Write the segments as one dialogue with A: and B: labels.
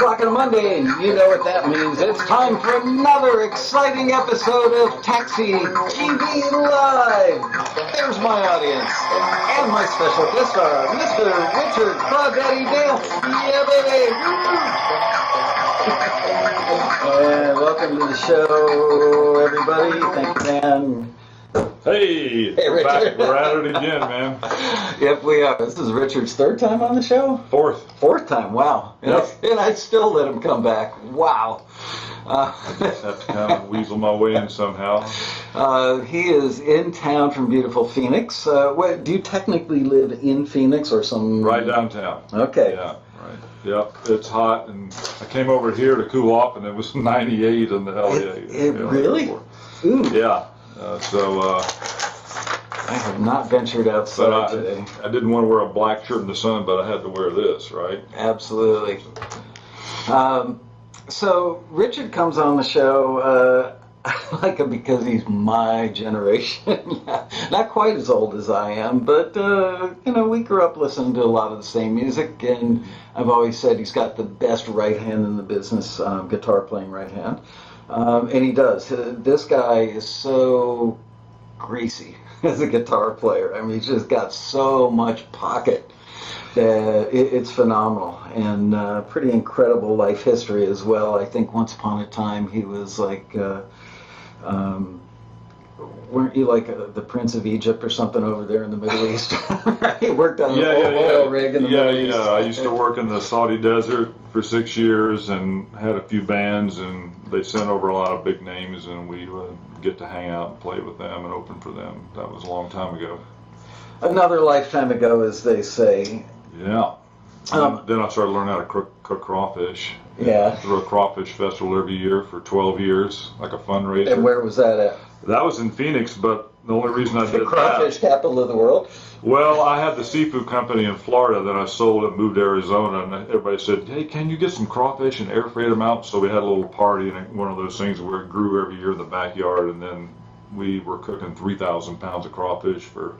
A: o'clock on a Monday, and you know what that means. It's time for another exciting episode of Taxi TV Live. There's my audience, and my special guest star, Mr. Richard Crawdaddy Dale. Yeah, baby! And welcome to the show, everybody. Thank you, man.
B: Hey,
A: Richard.
B: back, we're at it again, man.
A: Yep, we are. This is Richard's third time on the show? Fourth time, wow.
B: Yep.
A: And I still let him come back. Wow.
B: Have to kind of weasel my way in somehow.
A: He is in town from beautiful Phoenix. Do you technically live in Phoenix or some...
B: Right downtown.
A: Okay.
B: Yeah, right. Yep, it's hot, and I came over here to cool off, and it was 98 in the LA.
A: Really? Ooh.
B: Yeah.
A: I have not ventured outside today.
B: I didn't want to wear a black shirt in the sun, but I had to wear this, right?
A: Absolutely. So Richard comes on the show. I like him because he's my generation. Not quite as old as I am, but we grew up listening to a lot of the same music, and I've always said he's got the best right hand in the business, guitar playing right hand. And he does. This guy is so greasy as a guitar player. I mean, he's just got so much pocket that it's phenomenal, and pretty incredible life history as well. I think once upon a time he was like, weren't you like the Prince of Egypt or something over there in the Middle East? He worked on an oil rig in the Middle East.
B: Yeah, I used to work in the Saudi desert for 6 years and had a few bands, and they sent over a lot of big names, and we would get to hang out and play with them and open for them. That was a long time ago.
A: Another lifetime ago, as they say.
B: Yeah. Then I started learning how to cook crawfish.
A: Yeah.
B: Through a crawfish festival every year for 12 years, like a fundraiser.
A: And where was that at?
B: That was in Phoenix, but the only reason I did
A: the crawfish capital of the world?
B: Well, I had the seafood company in Florida that I sold and moved to Arizona, and everybody said, hey, can you get some crawfish and air freight them out? So we had a little party, and one of those things where it grew every year in the backyard, and then we were cooking 3,000 pounds of crawfish for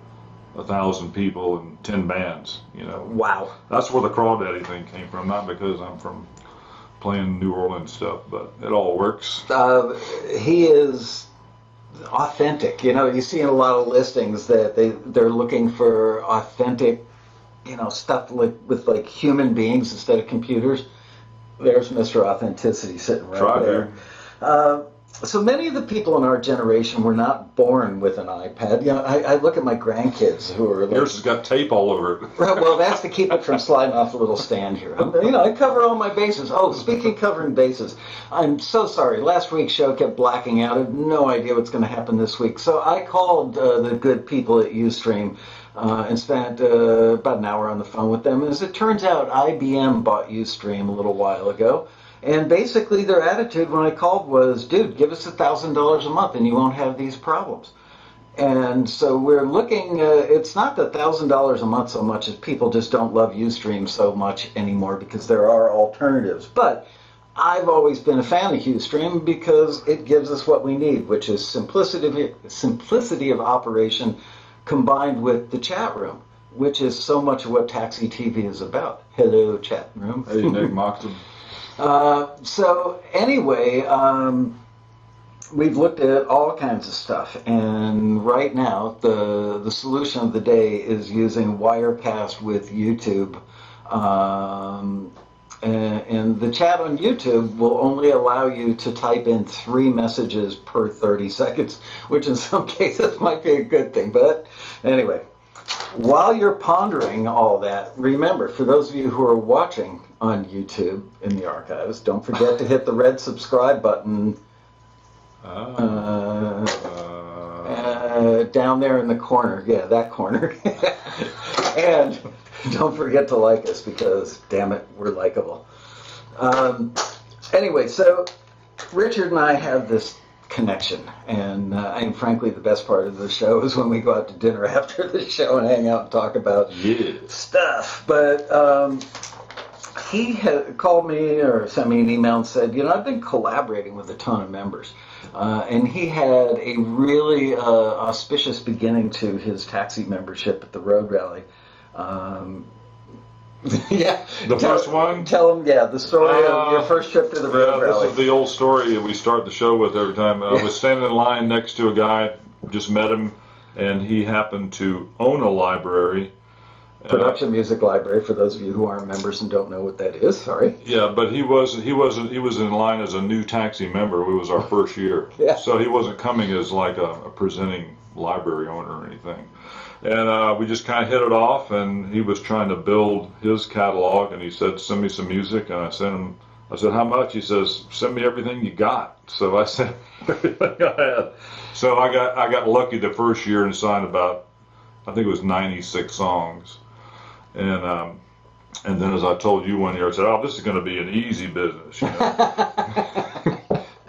B: 1,000 people and 10 bands,
A: Wow.
B: That's where the Crawdaddy thing came from, not because I'm from playing New Orleans stuff, but it all works.
A: He is authentic. You see in a lot of listings that they're looking for authentic, stuff with human beings instead of computers. There's Mr. Authenticity sitting right there. So many of the people in our generation were not born with an iPad. I look at my grandkids who are...
B: Yours has got tape all over it.
A: Well, that's to keep it from sliding off the little stand here. I cover all my bases. Oh, speaking of covering bases, I'm so sorry. Last week's show kept blacking out. I have no idea what's going to happen this week. So I called the good people at Ustream and spent about an hour on the phone with them. As it turns out, IBM bought Ustream a little while ago. And basically their attitude when I called was, dude, give us $1,000 a month and you won't have these problems. And so we're looking, it's not the $1,000 a month so much as people just don't love Ustream so much anymore because there are alternatives. But I've always been a fan of Ustream because it gives us what we need, which is simplicity of operation combined with the chat room, which is so much of what Taxi TV is about. Hello, chat room.
B: Hey, Nick Moxon.
A: So anyway, we've looked at all kinds of stuff, and right now the solution of the day is using Wirecast with YouTube. And the chat on YouTube will only allow you to type in 3 messages per 30 seconds, which in some cases might be a good thing. But anyway, while you're pondering all that, remember, for those of you who are watching on YouTube in the archives, don't forget to hit the red subscribe button down there in the corner. Yeah, that corner. And don't forget to like us because, damn it, we're likable. Anyway, so Richard and I have this connection, and frankly, the best part of the show is when we go out to dinner after the show and hang out and talk about stuff. But he had called me or sent me an email and said, I've been collaborating with a ton of members. And he had a really auspicious beginning to his taxi membership at the Road Rally. Yeah.
B: The first one?
A: Tell them, yeah, the story of your first trip to the road
B: Yeah,
A: rally.
B: this is the old story that we start the show with every time. I was standing in line next to a guy, just met him, and he happened to own a library.
A: Production Music Library, for those of you who aren't members and don't know what that is, sorry.
B: Yeah, but he was in line as a new taxi member. It was our first year,
A: Yeah.
B: so he wasn't coming as like a presenting library owner or anything. And we just kind of hit it off, and he was trying to build his catalog, and he said, "Send me some music," and I sent him. I said, "How much?" He says, "Send me everything you got." So I sent everything I had. So I got lucky the first year and signed about, I think it was 96 songs. And then, as I told you one year, I said, "Oh, this is going to be an easy business." You know?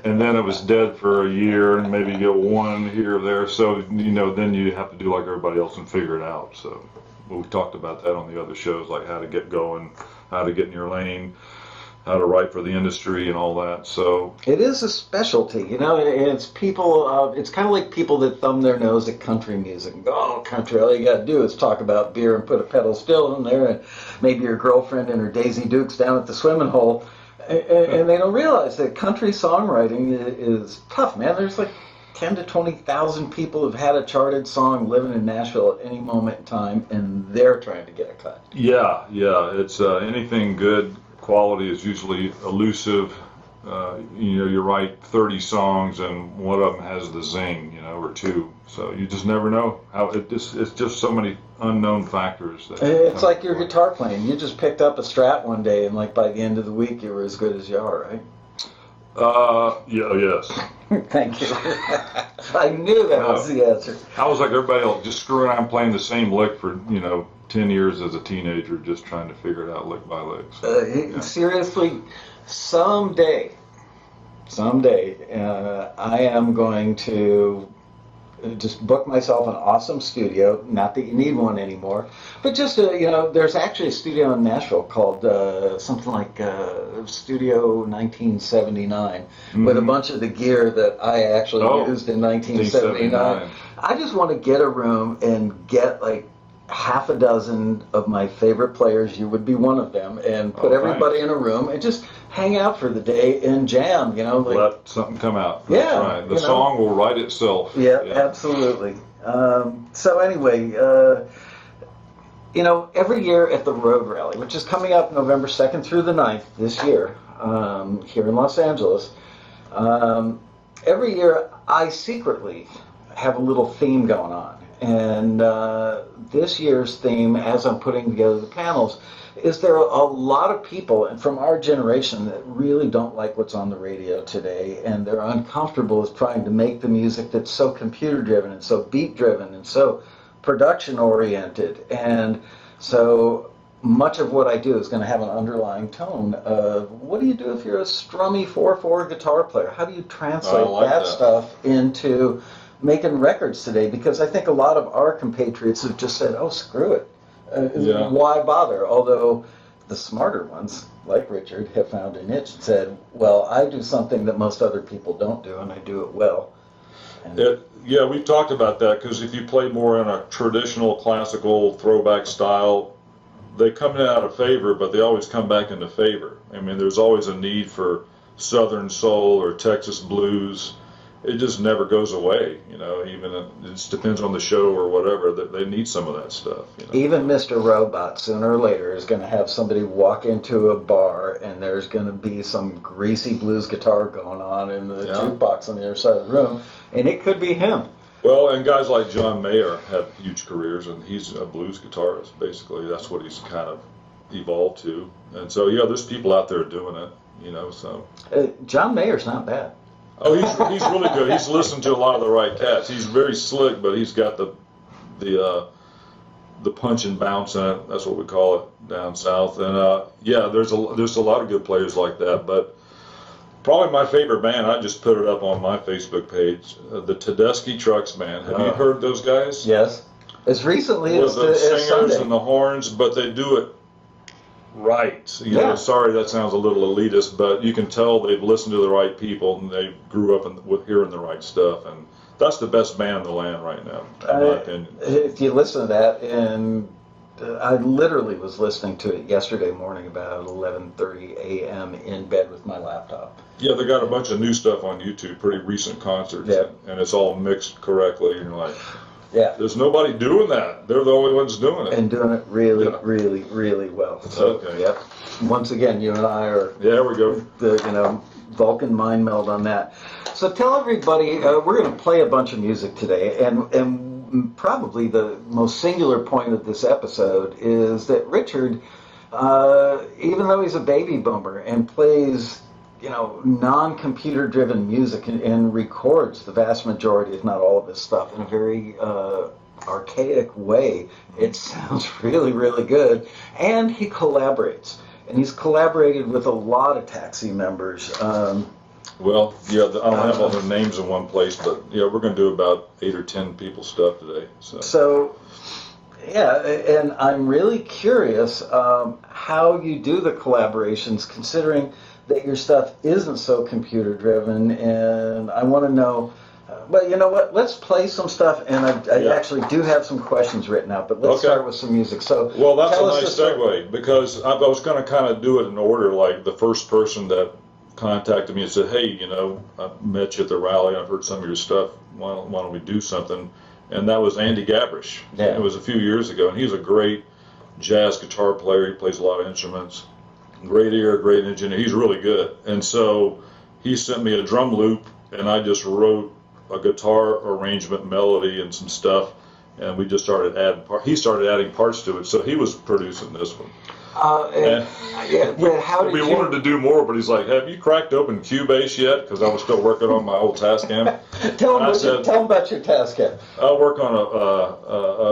B: And then it was dead for a year, and maybe you get one here or there. So then you have to do like everybody else and figure it out. So we talked about that on the other shows, like how to get going, how to get in your lane, how to write for the industry, and all that. So
A: it is a specialty, it's people, it's kind of like people that thumb their nose at country music and go, "Oh, country, all you got to do is talk about beer and put a pedal steel in there, and maybe your girlfriend and her Daisy Dukes down at the swimming hole." And they don't realize that country songwriting is tough, man. There's like 10 to 20,000 people who've had a charted song living in Nashville at any moment in time, and they're trying to get a cut.
B: yeah, it's anything good quality is usually elusive. You write 30 songs and one of them has the zing, or two. So you just never know how it's just so many unknown factors.
A: It's like your guitar playing. You just picked up a Strat one day, and like by the end of the week, you were as good as you are, right?
B: Yes.
A: Thank you. I knew that was the answer.
B: I was like everybody else, just screwing around playing the same lick for 10 years as a teenager, just trying to figure it out lick by lick. So,
A: Seriously, someday, I am going to just book myself an awesome studio. Not that you need one anymore, but just there's actually a studio in Nashville called something like Studio 1979, with a bunch of the gear that I actually used in 1979. I just want to get a room and get like half a dozen of my favorite players. You would be one of them, and put everybody in a room and just hang out for the day and jam.
B: Let something come out.
A: Yeah,
B: that's right. The song will write itself.
A: Yeah, absolutely. So anyway, every year at the Road Rally, which is coming up November 2nd through the 9th this year, here in Los Angeles, every year I secretly have a little theme going on. And this year's theme, as I'm putting together the panels, is there are a lot of people from our generation that really don't like what's on the radio today, and they're uncomfortable with trying to make the music that's so computer-driven and so beat-driven and so production-oriented. And so much of what I do is going to have an underlying tone of, what do you do if you're a strummy 4/4 guitar player? How do you translate that stuff into making records today? Because I think a lot of our compatriots have just said, "Oh, screw it. Why bother?" Although the smarter ones, like Richard, have found a niche and said, "Well, I do something that most other people don't do, and I do it well."
B: Yeah, we've talked about that, because if you play more in a traditional classical throwback style, they come in out of favor, but they always come back into favor. I mean, there's always a need for Southern soul or Texas blues. It just never goes away, even it just depends on the show or whatever, that they need some of that stuff.
A: Even Mr. Robot, sooner or later, is going to have somebody walk into a bar and there's going to be some greasy blues guitar going on in the jukebox on the other side of the room, and it could be him.
B: Well, and guys like John Mayer have huge careers, and he's a blues guitarist, basically. That's what he's kind of evolved to. And so, there's people out there doing it, so.
A: John Mayer's not bad.
B: Oh, he's really good. He's listened to a lot of the right cats. He's very slick, but he's got the punch and bounce in it. That's what we call it down south. And there's a lot of good players like that. But probably my favorite band, I just put it up on my Facebook page, the Tedeschi Trucks Band. Have you heard those guys?
A: Yes. As recently
B: as the singers
A: Sunday.
B: and the horns, but they do it right. Sorry, that sounds a little elitist, but you can tell they've listened to the right people and they grew up with hearing the right stuff, and that's the best band in the land right now, in my opinion.
A: If you listen to that, and I literally was listening to it yesterday morning about 11:30 a.m. in bed with my laptop.
B: Yeah, they got a bunch of new stuff on YouTube, pretty recent concerts,
A: Yeah.
B: and it's all mixed correctly. And you're like,
A: Yeah.
B: there's nobody doing that. They're the only ones doing it.
A: And doing it really,
B: Yeah.
A: really, really well. So,
B: Okay.
A: Yep. Once again, you and I are
B: Yeah, there we go.
A: the Vulcan mind meld on that. So tell everybody, we're going to play a bunch of music today, and probably the most singular point of this episode is that Richard, even though he's a baby boomer and plays, non-computer driven music and records the vast majority, if not all of his stuff in a very archaic way, it sounds really, really good, and he collaborates. And he's collaborated with a lot of Taxi members.
B: Well, yeah, I don't have all their names in one place, but yeah, we're going to do about 8 or 10 people's stuff today.
A: So, yeah, and I'm really curious how you do the collaborations, considering that your stuff isn't so computer driven. And I want to know. But you know what? Let's play some stuff, and I actually do have some questions written out. But let's start with some music. So,
B: well, that's a
A: tell us
B: nice segue, because I was going to kind of do it in order. Like the first person that contacted me and said, "Hey, I met you at the rally. I've heard some of your stuff. Why don't we do something?" And that was Andy Gabrish.
A: Yeah.
B: It was a few years ago, and he's a great jazz guitar player. He plays a lot of instruments. Great ear, great engineer. He's really good. And so he sent me a drum loop, and I just wrote a guitar arrangement, melody, and some stuff, and we just started adding he started adding parts to it, so he was producing this one.
A: How did
B: we wanted to do more, but he's like, "Have you cracked open Cubase yet?" Because I was still working on my old Tascam.
A: tell him about your Tascam.
B: I work on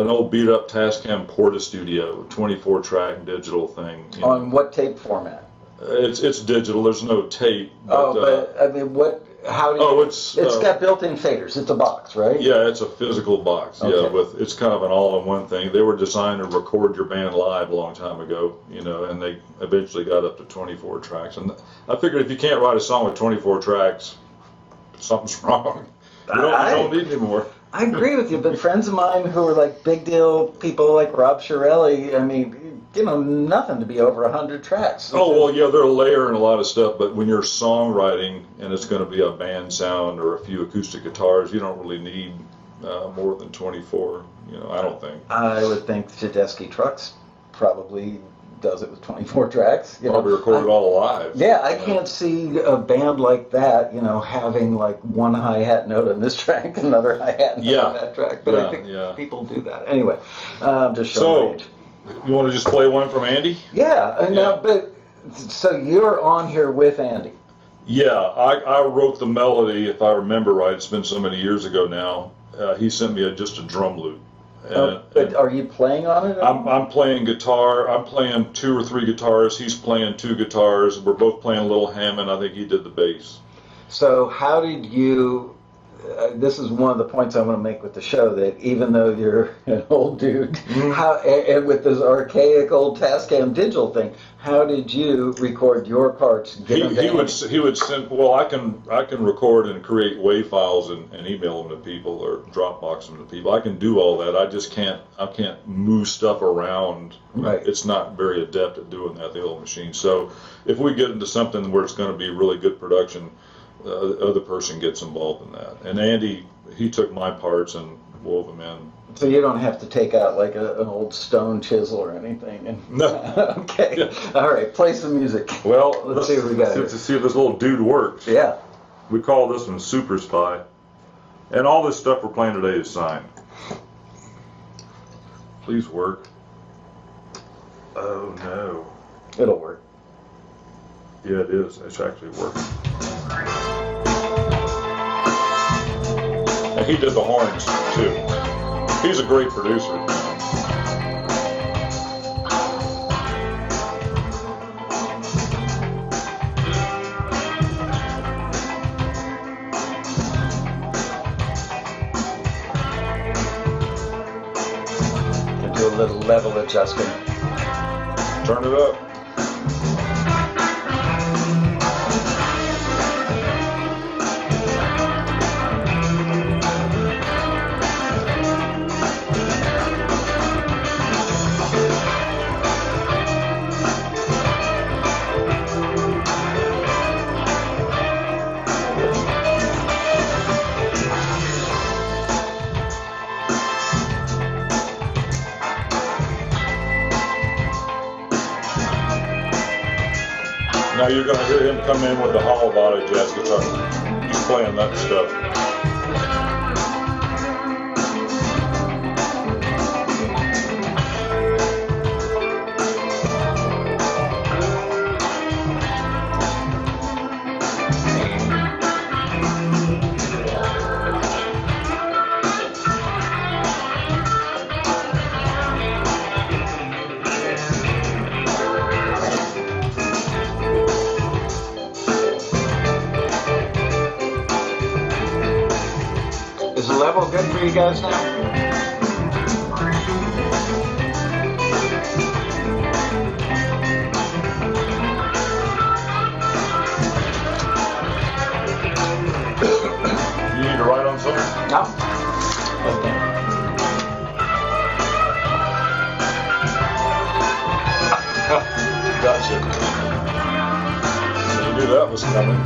B: an old beat up Tascam Porta Studio, 24-track digital thing.
A: On what tape format?
B: It's digital. There's no tape. But,
A: I mean, what? How do you, it's got built-in faders. It's a box, right?
B: Yeah, it's a physical box.
A: Okay.
B: Yeah, it's kind of an all-in-one thing. They were designed to record your band live a long time ago, and they eventually got up to 24 tracks. And I figured if you can't write a song with 24 tracks, something's wrong. You don't need any more.
A: I agree with you, but friends of mine who are like big deal people like Rob Shirelli, I mean, nothing to be over 100 tracks.
B: Oh, well, yeah, they're layering a lot of stuff, but when you're songwriting and it's going to be a band sound or a few acoustic guitars, you don't really need more than 24, I don't think.
A: I would think Tedeschi Trucks probably does it with 24 tracks.
B: Probably recorded all live.
A: Yeah, I can't see a band like that, having like one hi-hat note on this track, another hi-hat note on that track. But I think people do that. Anyway, I'm just showing age.
B: You want to just play one from Andy?
A: Yeah. But so you're on here with Andy.
B: Yeah, I wrote the melody, if I remember right. It's been so many years ago now. He sent me just a drum loop.
A: But are you playing on it?
B: I'm playing guitar. I'm playing 2 or 3 guitars. He's playing 2 guitars. We're both playing a little Hammond. I think he did the bass.
A: So how did you? This is one of the points I want to make with the show, that even though you're an old dude, and with this archaic old Tascam digital thing, how did you record your parts?
B: He would send. Well, I can record and create WAV files and email them to people or Dropbox them to people. I can do all that. I just can't. I can't move stuff around.
A: Right.
B: It's not very adept at doing that, the old machine. So if we get into something where it's going to be really good production, the other person gets involved in that. And Andy, he took my parts and wove them in.
A: So you don't have to take out like an old stone chisel or anything.
B: No.
A: Okay. Yeah. All right. Play some music.
B: Well,
A: let's see what we got.
B: To see if this little dude works.
A: Yeah.
B: We call this one Super Spy. And all this stuff we're playing today is signed. Please work. Oh no.
A: It'll work.
B: Yeah, it is. It's actually working. And he did the horns too. He's a great producer.
A: And do a little level adjustment.
B: Turn it up. you're going to hear him come in with the hollow body jazz guitar. He's playing that stuff.
A: Is the level good for you guys now?
B: You need to write on something?
A: No. Okay.
B: Gotcha. You knew that was coming.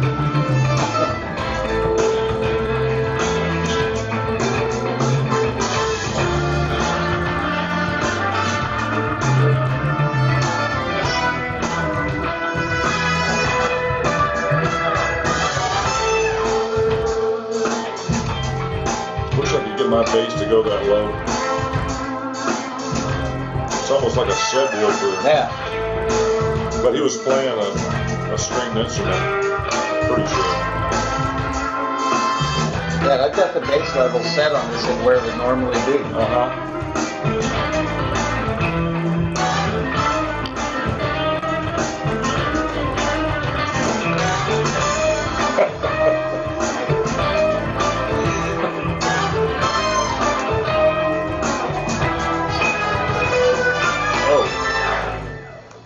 B: Wish I could get my bass to go that low. It's almost like a subwoofer.
A: Yeah.
B: But he was playing a stringed instrument, pretty sure.
A: Yeah, I've got the bass level set on this at where it would normally be.
B: Uh-huh.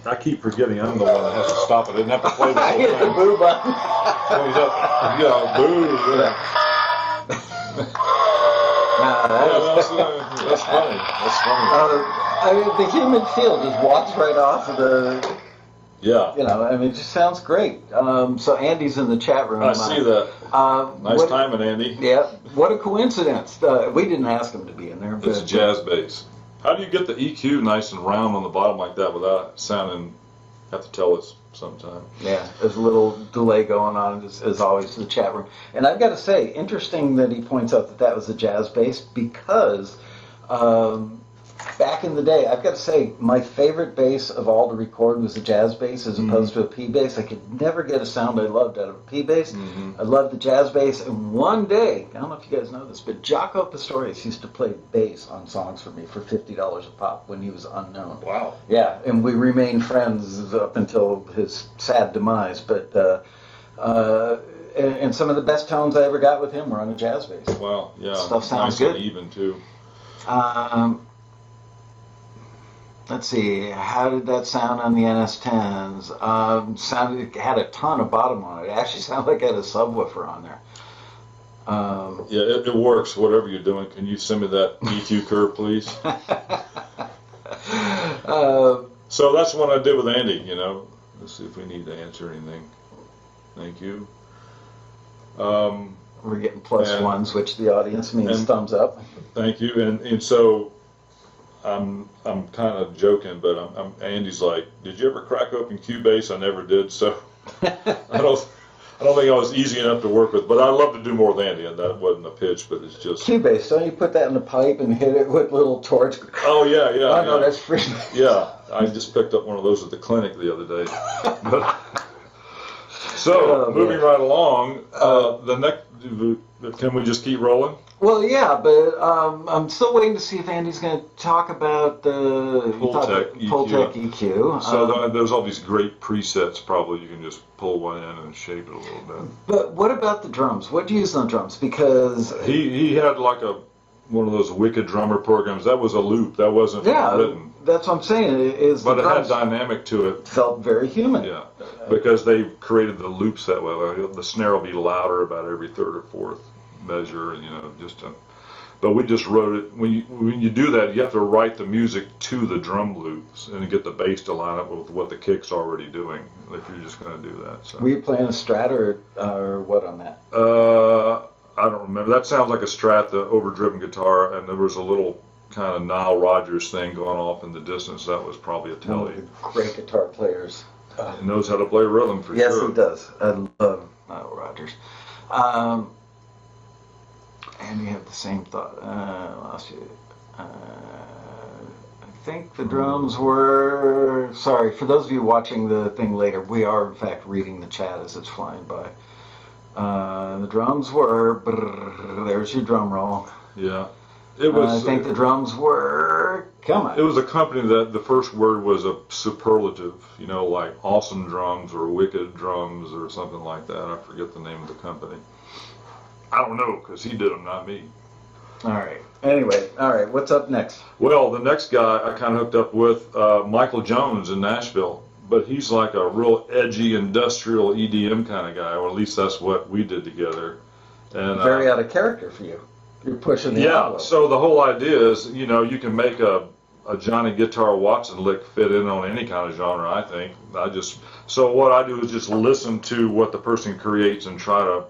B: I keep forgetting I'm the one that has to stop it. I didn't have to play the
A: I
B: whole
A: hit the
B: thing.
A: boo button.
B: When he's up, yeah, boo. Yeah. That's funny. That's funny.
A: I mean, the human feel just walks right off of the,
B: Yeah.
A: you know, I mean, it just sounds great. So Andy's in the chat room.
B: I see that. Nice
A: what,
B: timing, Andy.
A: Yeah, what a coincidence. We didn't ask him to be in there. But,
B: It's jazz bass. How do you get the EQ nice and round on the bottom like that without sounding? Have to tell us sometime.
A: Yeah, there's a little delay going on as always in the chat room. And I've got to say, interesting that he points out that was a jazz bass because back in the day, I've got to say, my favorite bass of all to record was a jazz bass as opposed to a P bass. I could never get a sound I loved out of a P bass. I loved the jazz bass. And one day, I don't know if you guys know this, but Jaco Pastorius used to play bass on songs for me for $50 a pop when he was unknown.
B: Wow.
A: Yeah, and we remained friends up until his sad demise. But and some of the best tones I ever got with him were on a jazz bass.
B: Wow. Yeah.
A: Stuff sounds
B: nice
A: good.
B: And even too.
A: Let's see, how did that sound on the NS10s? It had a ton of bottom on it. It actually sounded like it had a subwoofer on there.
B: Yeah, it works. Whatever you're doing, can you send me that EQ curve, please? So that's what I did with Andy. You know, let's see if we need to answer anything. Thank you.
A: We're getting plus ones, which the audience means thumbs up.
B: Thank you. And so I'm kind of joking, but Andy's like, did you ever crack open Cubase? I never did. So I don't think I was easy enough to work with, but I love to do more with Andy, and that wasn't a pitch, but it's just
A: Cubase. Don't you put that in the pipe and hit it with a little torch?
B: Oh yeah.
A: Oh no, that's free.
B: Yeah, I just picked up one of those at the clinic the other day. But, so moving right along, the next. Can we just keep rolling?
A: Well, yeah, but I'm still waiting to see if Andy's going to talk about the
B: Pultec
A: EQ.
B: So there's all these great presets. Probably you can just pull one in and shape it a little bit.
A: But what about the drums? What do you use on drums? Because
B: he had like one of those Wicked Drummer programs. That was a loop. That wasn't written.
A: That's what I'm saying.
B: But it had dynamic to it.
A: Felt very human.
B: Yeah, because they created the loops that way. Like the snare will be louder about every third or fourth measure, and but we just wrote it. When you do that, you have to write the music to the drum loops and get the bass to line up with what the kick's already doing. If you're just going to do that. So.
A: Were you playing a Strat or what on that?
B: I don't remember. That sounds like a Strat, the overdriven guitar, and there was a little kind of Nile Rodgers thing going off in the distance. That was probably a Tele.
A: Great guitar players.
B: He knows how to play rhythm for
A: Yes,
B: sure.
A: he does. I love Nile Rodgers. And you have the same thought. Lost you. I think the drums were. Sorry, for those of you watching the thing later, we are in fact reading the chat as it's flying by. The drums were. There's your drum roll.
B: Yeah. It was.
A: I think the drums were. Come on.
B: It was a company that the first word was a superlative, you know, like awesome drums or wicked drums or something like that. I forget the name of the company. I don't know, because he did them, not me.
A: All right. Anyway, all right. What's up next?
B: Well, the next guy I kind of hooked up with, Michael Jones in Nashville. But he's like a real edgy industrial EDM kind of guy, or at least that's what we did together. And
A: Very out of character for you. You're pushing the
B: yeah,
A: envelope.
B: so the whole idea is, you know, you can make a Johnny Guitar Watson lick fit in on any kind of genre, I think. So what I do is just listen to what the person creates and try to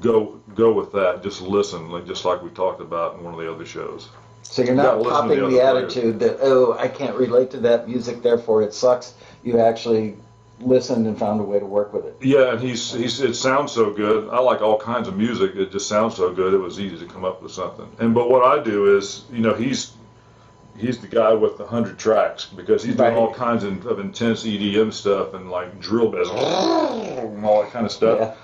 B: go with that. Just listen, just like we talked about in one of the other shows.
A: So you're
B: You
A: not
B: gotta listen to
A: popping
B: the
A: the
B: other
A: attitude that, oh, I can't relate to that music, therefore it sucks. You actually listened and found a way to work with it.
B: Yeah, and it sounds so good. I like all kinds of music. It just sounds so good. It was easy to come up with something. But what I do is, you know, he's the guy with 100 tracks, because he's doing all kinds of intense EDM stuff and like drill bass and all that kind of stuff.
A: Yeah.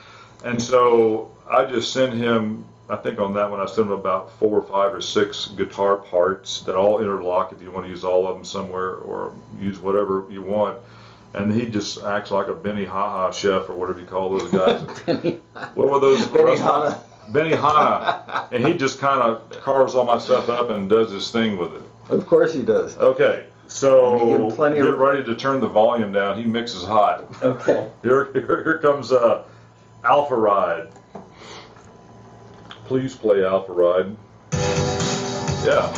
B: And so I just send him, I think on that one I sent him about 4 or 5 or 6 guitar parts that all interlock if you want to use all of them somewhere, or use whatever you want. And he just acts like a Benny Hanna chef, or whatever you call those guys. What were those?
A: Benny Hanna.
B: Benny Hanna. And he just kind of carves all my stuff up and does his thing with it.
A: Of course he does.
B: Okay, so get ready to turn the volume down. He mixes hot.
A: Okay.
B: Here comes Alpha Ride. Please play Alpha Ride. Yeah.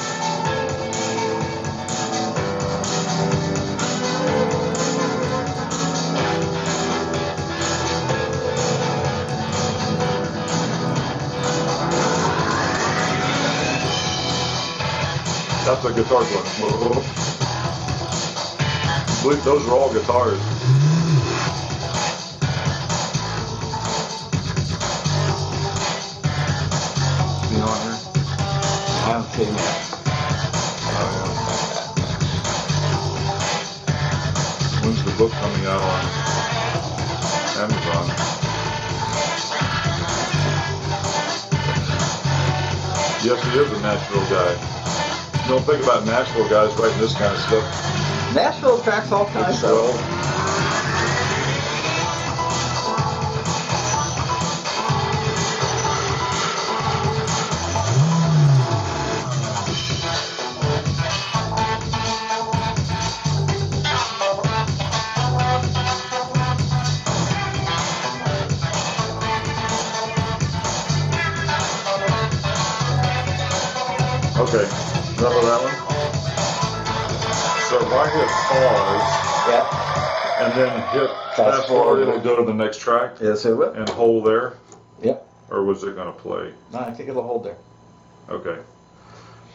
B: That's a guitar going. I believe those are all guitars. You know on here?
A: I haven't seen that.
B: When's the book coming out on Amazon? Yes, he is a Nashville guy. You don't think about Nashville guys writing this kind of stuff.
A: Nashville tracks all kinds of.
B: Okay, remember that one? So if I hit pause,
A: Yeah.
B: and then hit fast forward, it'll go to the next track?
A: Yes, it will.
B: And hold there?
A: Yep.
B: Or was it going to play?
A: No, I think it'll hold there.
B: Okay.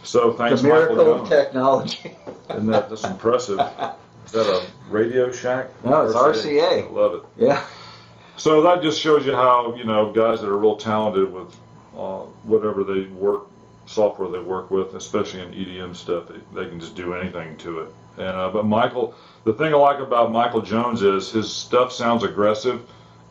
B: So thanks,
A: The miracle
B: Michael
A: of
B: Jones.
A: technology.
B: Isn't that's impressive? Is that a Radio Shack?
A: No, it's RCA.
B: I love it.
A: Yeah.
B: So that just shows you how, you know, guys that are real talented with whatever they work, software they work with, especially in EDM stuff, they can just do anything to it. And but Michael, the thing I like about Michael Jones is his stuff sounds aggressive,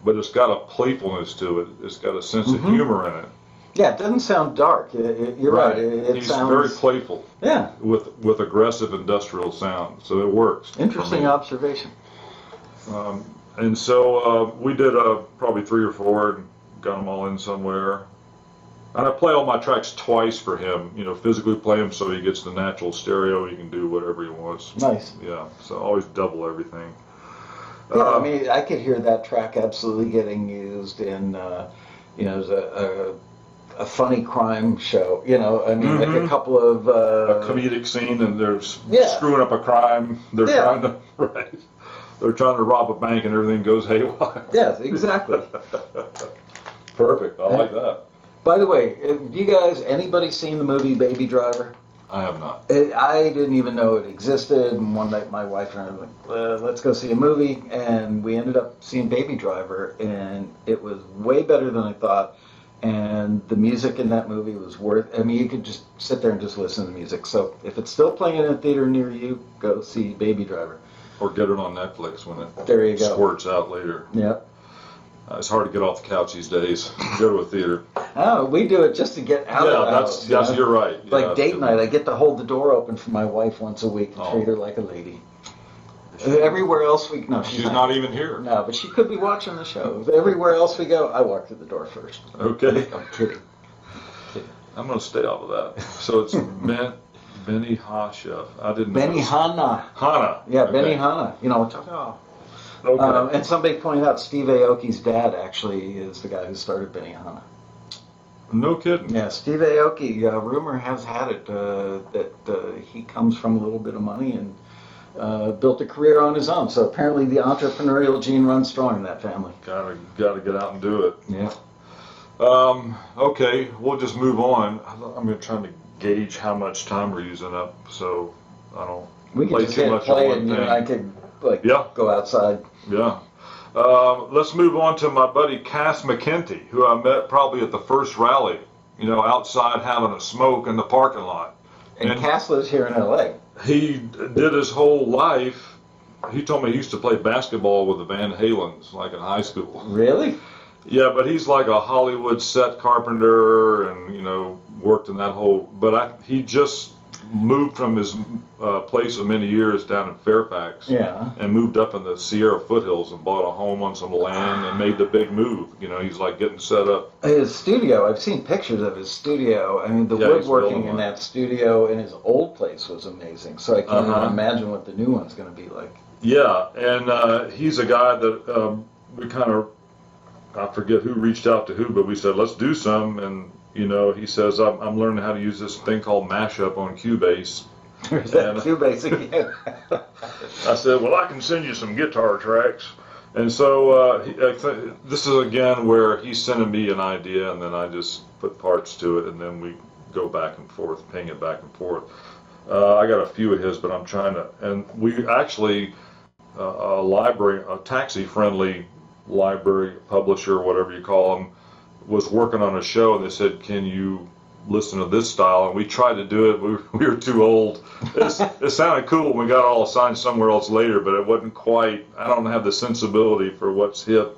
B: but it's got a playfulness to it. It's got a sense of humor in it.
A: Yeah, it doesn't sound dark. You're right. It
B: He's
A: sounds
B: very playful.
A: Yeah.
B: With aggressive industrial sound, so it works.
A: Interesting observation.
B: And so we did probably 3 or 4 and got them all in somewhere. And I play all my tracks twice for him, you know, physically play them so he gets the natural stereo. He can do whatever he wants.
A: Nice.
B: Yeah, so I always double everything.
A: Yeah, I mean, I could hear that track absolutely getting used in, you know, as a funny crime show. You know, I mean, like a couple of
B: a comedic scene, and they're screwing up a crime. They're trying to They're trying to rob a bank, and everything goes haywire.
A: Yes, exactly.
B: Perfect. I like that.
A: By the way, have you guys, anybody seen the movie Baby Driver?
B: I have not.
A: I didn't even know it existed, and one night my wife and I were like, let's go see a movie, and we ended up seeing Baby Driver, and it was way better than I thought, and the music in that movie was I mean, you could just sit there and just listen to the music. So if it's still playing in a theater near you, go see Baby Driver.
B: Or get it on Netflix when it
A: There you go.
B: squirts out later.
A: Yep.
B: It's hard to get off the couch these days. Go to a theater.
A: Oh, we do it just to get out of the house.
B: That's you're right.
A: Like
B: Yeah,
A: date night, I get to hold the door open for my wife once a week and treat her like a lady. Everywhere else we no,
B: She's not even here.
A: No, but she could be watching the show. Everywhere else we go, I walk through the door first.
B: Okay.
A: I'm kidding.
B: I'm going to stay off of that. So it's Benny Chef. I didn't know.
A: Benihana.
B: Hana.
A: Yeah,
B: Okay.
A: Benihana. You know, we're talking about.
B: Okay.
A: And somebody pointed out Steve Aoki's dad actually is the guy who started Benihana.
B: No kidding.
A: Yeah, Steve Aoki, rumor has had it that he comes from a little bit of money and built a career on his own. So apparently the entrepreneurial gene runs strong in that family.
B: Gotta get out and do it.
A: Yeah.
B: Okay, we'll just move on. I'm trying to gauge how much time we're using up, so I don't
A: We could
B: play
A: just
B: too
A: hit
B: much
A: play
B: on
A: and
B: one
A: you and I
B: thing.
A: could
B: Yeah.
A: go outside.
B: Yeah. Let's move on to my buddy Cass McKenty, who I met probably at the first rally, outside having a smoke in the parking lot.
A: And Cass lives here in L.A.
B: He did his whole life. He told me he used to play basketball with the Van Halens, like in high school.
A: Really?
B: Yeah, but he's like a Hollywood set carpenter and, worked in that whole, he just moved from his place of many years down in Fairfax.
A: Yeah.
B: And moved up in the Sierra foothills and bought a home on some land and made the big move. He's like getting set up.
A: His studio, I've seen pictures of his studio. I mean, the
B: Yeah, he's
A: woodworking
B: building
A: in
B: one.
A: that studio in his old place was amazing. So I can't even imagine what the new one's going to be like.
B: Yeah, and he's a guy that we kind of, I forget who reached out to who, but we said, let's do some. And, he says, I'm learning how to use this thing called Mashup on Cubase.
A: There's that Cubase again.
B: I said, well, I can send you some guitar tracks. And so this is, again, where he's sending me an idea, and then I just put parts to it, and then we go back and forth, ping it back and forth. I got a few of his, but I'm trying to, and we actually, a taxi-friendly library publisher, whatever you call them, was working on a show, and they said, can you listen to this style? And we tried to do it. We were too old. It sounded cool when we got all assigned somewhere else later, but it wasn't quite, I don't have the sensibility for what's hip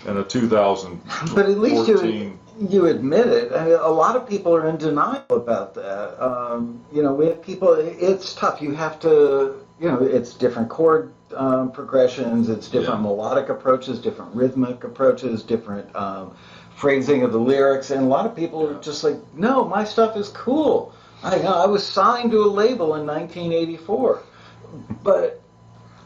B: in a 2014.
A: But at least you admit it. I mean, a lot of people are in denial about that. We have people, it's tough. You have to, it's different chord progressions, it's different melodic approaches, different rhythmic approaches, different phrasing of the lyrics, and a lot of people are just like, no, my stuff is cool. I was signed to a label in 1984. But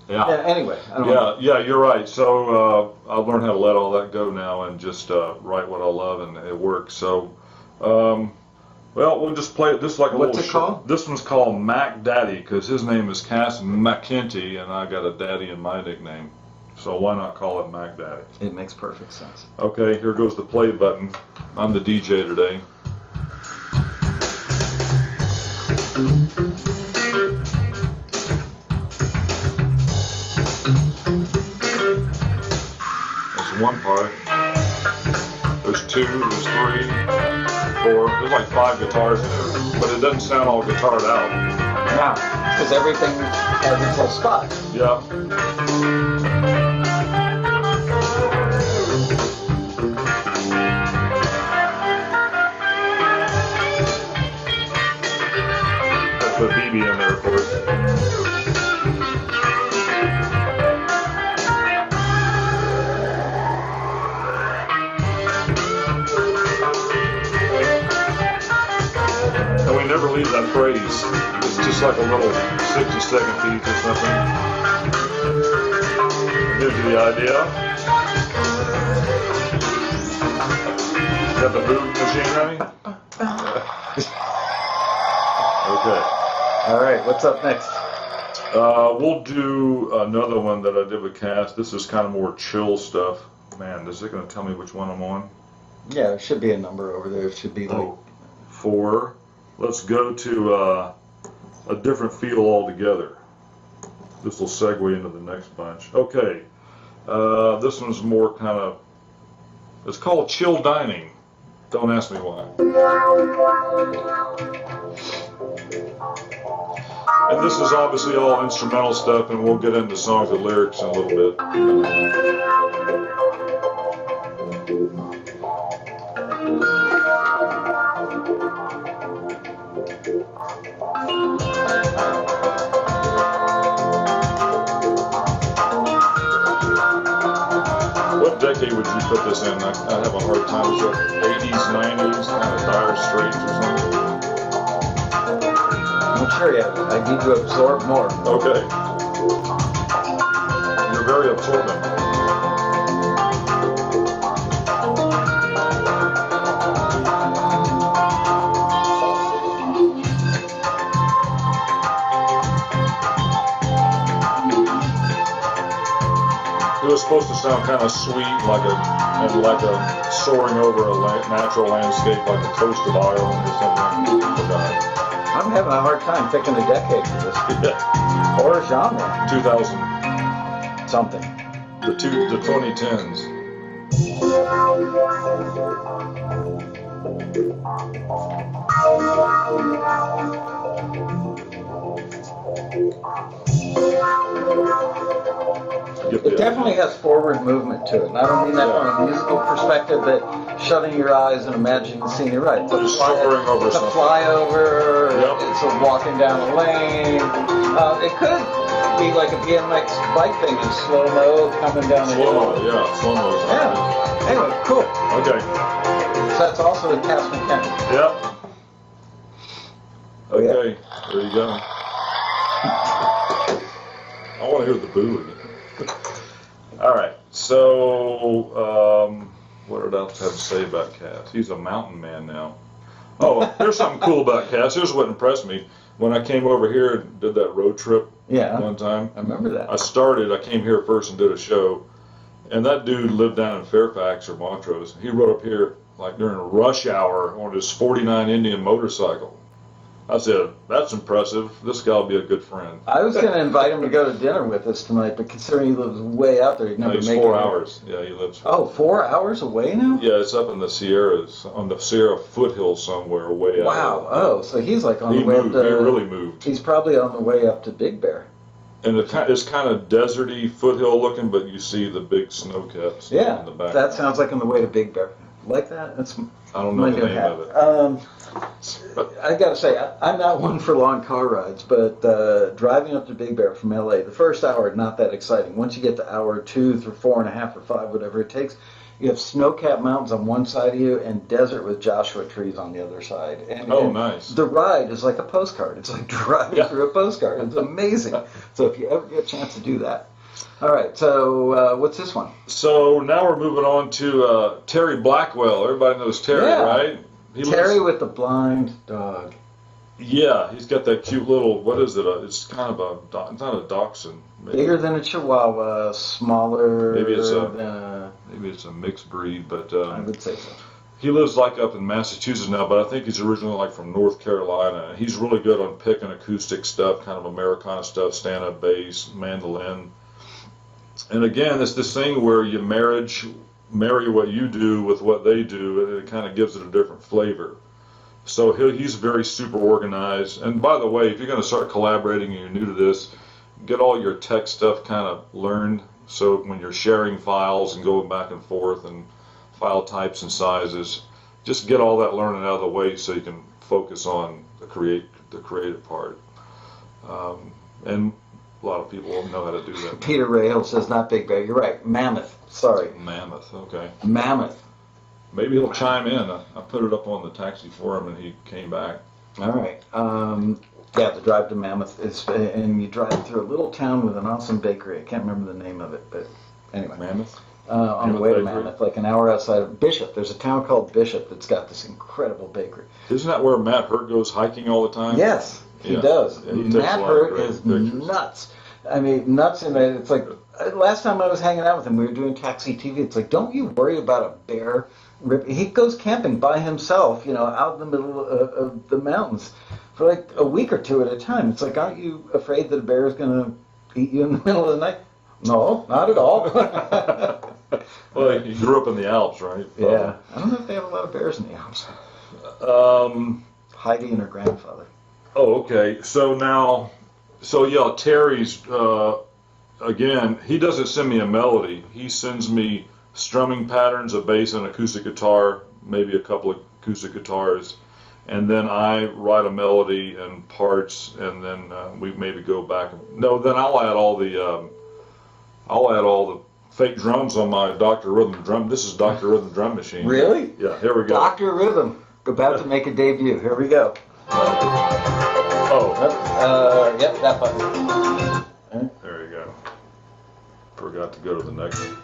A: anyway, I don't know.
B: Yeah, you're right. So I've learned how to let all that go now and just write what I love, and it works. So, we'll just play it. This is like a
A: What's
B: little
A: it called?
B: This one's called Mac Daddy because his name is Cass McKenty, and I got a daddy in my nickname. So why not call it Mac Daddy?
A: It makes perfect sense.
B: Okay, here goes the play button. I'm the DJ today. There's one part. There's two, there's three, four. There's like 5 guitars in there, but it doesn't sound all guitared out.
A: Now, because everything has its little spot.
B: Yeah. Put BB in there, of course. And we never leave that phrase. It's just like a little 60-second piece or something. Gives you the idea. Got the boot machine ready? Okay.
A: All right, what's up next?
B: We'll do another one that I did with Cass. This is kind of more chill stuff. Man, is it going to tell me which one I'm on?
A: Yeah, there should be a number over there. It should be like
B: 4. Let's go to a different feel altogether. This will segue into the next bunch. Okay, this one's more kind of, it's called chill dining. Don't ask me why. And this is obviously all instrumental stuff, and we'll get into songs and lyrics in a little bit. What decade would you put this in? I have a hard time. Is it 80s, 90s, kind of Dire Straits or something?
A: I'm not sure yet. I need to absorb more.
B: Okay. You're very absorbent. It was supposed to sound kind of sweet, like a soaring over a natural landscape, like the coast of Ireland or something.
A: I'm having a hard time picking a decade for this.
B: Yeah.
A: Or a genre.
B: 2000.
A: Something.
B: The 2010s.
A: It definitely has forward movement to it. And I don't mean that from a musical perspective, but shutting your eyes and imagining the scene. You're right. It's a flyover.
B: Yep.
A: It's a walking down a lane. It could be like a BMX bike thing in slow-mo coming down the hill.
B: Slow-mo, yeah. Slow-mo.
A: Yeah. Anyway, cool.
B: Okay.
A: So that's also a cast mechanic.
B: Yep.
A: Oh, yeah.
B: Okay. There you go. I want to hear the boo again. All right, so what did I have to say about Cass? He's a mountain man now. Oh, here's something cool about Cass. Here's what impressed me. When I came over here and did that road trip one time.
A: I remember that.
B: I came here first and did a show, and that dude lived down in Fairfax or Montrose. He rode up here like during rush hour on his 49 Indian motorcycle. I said, that's impressive. This guy will be a good friend.
A: I was going to invite him to go to dinner with us tonight, but considering he lives way out there, he'd never
B: He's
A: make
B: 4
A: it.
B: hours. Yeah, he lives.
A: Oh, 4 hours away now?
B: Yeah, it's up in the Sierras, on the Sierra foothills somewhere way out.
A: Wow. Oh, so he's like on the way
B: moved.
A: up to...
B: He really moved.
A: He's probably on the way up to Big Bear.
B: And it's kind of deserty foothill looking, but you see the big snow caps in the back.
A: That sounds like on the way to Big Bear. Like that? That's
B: I don't know
A: my
B: the
A: new
B: name
A: hat.
B: of it.
A: I gotta say, I'm not one for long car rides, but driving up to Big Bear from LA, the first hour, not that exciting. Once you get to hour 2 through 4.5 or 5, whatever it takes, you have snow-capped mountains on one side of you and desert with Joshua trees on the other side. And
B: Nice.
A: The ride is like a postcard. It's like driving through a postcard. It's amazing. So if you ever get a chance to do that. All right, so what's this one?
B: So now we're moving on to Terry Blackwell. Everybody knows Terry, right?
A: Terry with the blind dog.
B: Yeah, he's got that cute little, what is it? It's kind of it's not a dachshund. Maybe.
A: Bigger than a Chihuahua, smaller.
B: Maybe it's a mixed breed, but
A: I would say so.
B: He lives like up in Massachusetts now, but I think he's originally like from North Carolina. He's really good on picking acoustic stuff, kind of Americana stuff, stand-up bass, mandolin. And again, it's this thing where you marry what you do with what they do, and it kind of gives it a different flavor. So he's very super organized. And by the way, if you're going to start collaborating and you're new to this, get all your tech stuff kind of learned. So when you're sharing files and going back and forth and file types and sizes, just get all that learning out of the way so you can focus on the creative part. And a lot of people know how to do that.
A: Peter Rahal says not Big Bear. You're right. Mammoth. Sorry.
B: Mammoth. Okay.
A: Mammoth.
B: Maybe he'll chime in. I put it up on the taxi for him, and he came back.
A: All right. The drive to Mammoth is, and you drive through a little town with an awesome bakery. I can't remember the name of it, but anyway.
B: Mammoth?
A: On the way to Mammoth, like an hour outside of Bishop. There's a town called Bishop that's got this incredible bakery.
B: Isn't that where Matt Hurt goes hiking all the time?
A: Yes, he does.
B: Yeah, he
A: Matt Hurt is nuts. I mean, nuts in it. It's like, last time I was hanging out with him, we were doing Taxi TV. It's like, don't you worry about a bear. He goes camping by himself, out in the middle of the mountains for like a week or two at a time. It's like, aren't you afraid that a bear is going to eat you in the middle of the night? No, not at all.
B: Well, you grew up in the Alps, right?
A: Yeah. I don't know if they have a lot of bears in the Alps. Heidi and her grandfather.
B: Oh, okay. So now, yeah, Terry's, again, he doesn't send me a melody. He sends me strumming patterns, a bass and acoustic guitar, maybe a couple of acoustic guitars, and then I write a melody and parts, and then we maybe go back. No, then I'll add all the fake drums on my Dr. Rhythm drum. This is Dr. Rhythm drum machine.
A: Really?
B: Yeah, here we go.
A: Dr. Rhythm, about to make a debut. Here we go.
B: Oh.
A: Yep, that button.
B: There you go. Forgot to go to the next one.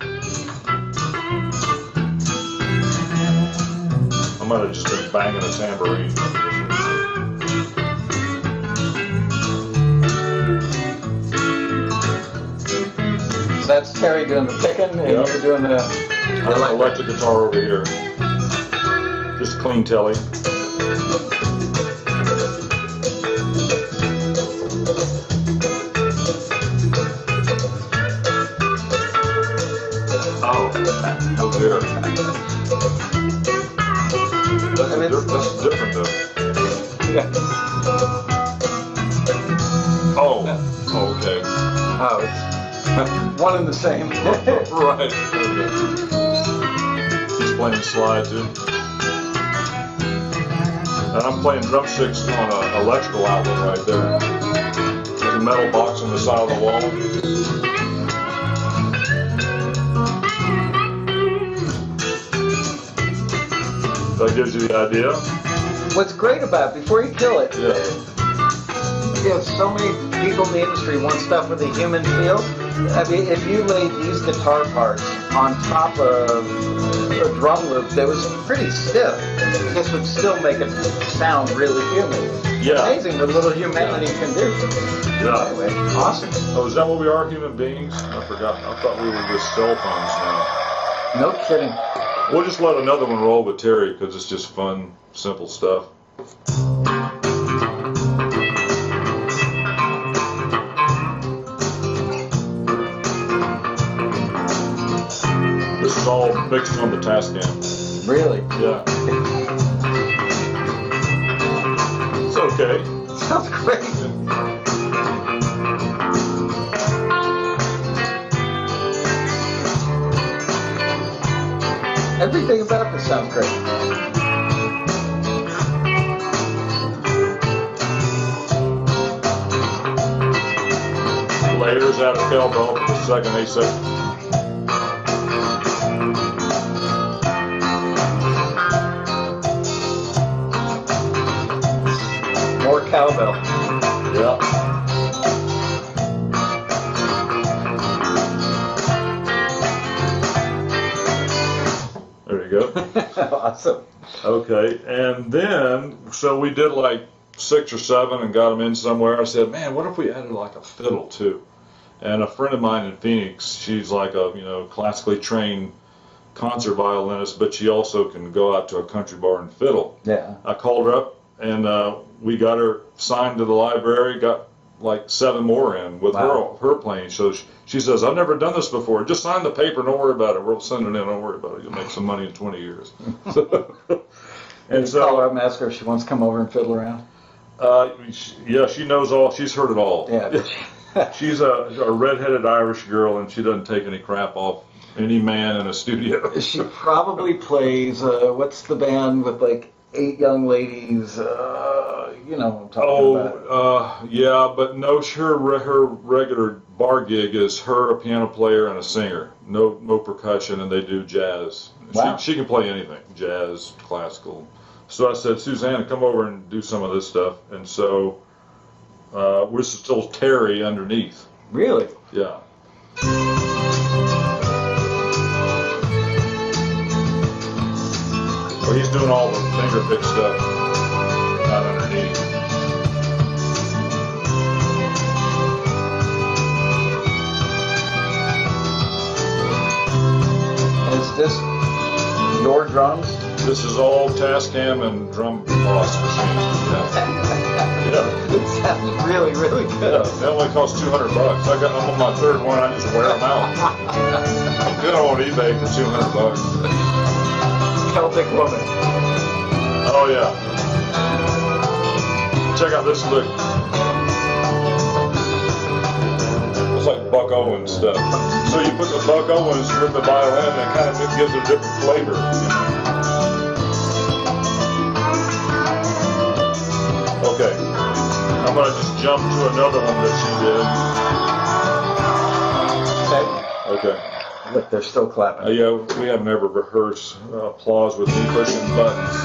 B: I might have just been banging a tambourine.
A: So that's Terry doing the picking, and you're doing the
B: electric guitar over here. Just clean telly. Oh, no good. That's different though.
A: Yeah.
B: Oh, okay.
A: Oh, it's one and the same.
B: Right. He's playing slide too. And I'm playing drumsticks on an electrical outlet right there. There's a metal box on the side of the wall. That gives you the idea?
A: What's great about it, before you kill it,
B: Yeah.
A: So many people in the industry want stuff with a human feel. I mean, if you laid these guitar parts on top of a drum loop that was pretty stiff, this would still make it sound really human.
B: Yeah.
A: Amazing what little humanity can do.
B: Yeah.
A: Anyway, awesome.
B: Oh, is that what we are, human beings? I forgot. I thought we were just cell phones now.
A: No kidding.
B: We'll just let another one roll with Terry because it's just fun, simple stuff. This is all mixed on the Tascam.
A: Really?
B: Yeah. It's okay.
A: Sounds great. Everything about this sounds great.
B: Layers out of cowbell for the second A7.
A: More cowbell.
B: Yeah. There you go.
A: Awesome.
B: Okay, and then, so we did like 6 or 7 and got them in somewhere. I said, man, what if we added like a fiddle too? And a friend of mine in Phoenix, she's like a, classically trained concert violinist, but she also can go out to a country bar and fiddle.
A: Yeah.
B: I called her up and we got her signed to the library, got like 7 more in with her playing. So she says, I've never done this before. Just sign the paper, don't worry about it. We'll send it in, don't worry about it. You'll make some money in 20 years.
A: And so call her up and ask her if she wants to come over and fiddle around.
B: Yeah, she knows all. She's heard it all.
A: Yeah.
B: She's a redheaded Irish girl, and she doesn't take any crap off any man in a studio.
A: She probably plays, what's the band with like 8 young ladies, you know what I'm talking about.
B: Yeah, but no, her regular bar gig is her, a piano player, and a singer. No percussion, and they do jazz.
A: Wow.
B: She can play anything, jazz, classical. So I said, Susanna, come over and do some of this stuff. And so we're still Terry underneath.
A: Really?
B: Yeah. So he's doing all the finger pick stuff, not underneath.
A: Is this your drums?
B: This is all Tascam and drum boss machine. Yeah.
A: It sounds really, really good.
B: Yeah, they only cost $200. I'm on my third one. I just wear them out. I'm good on eBay for $200.
A: Celtic woman.
B: Oh yeah. Check out this lick. It's like Buck Owens stuff. So you put the Buck Owens with the violin, and it kind of gives it a different flavor. Okay. I'm gonna just jump to another one that she did.
A: Okay.
B: Okay.
A: Look, they're still clapping.
B: Yeah, we have never rehearsed applause with me pushing buttons.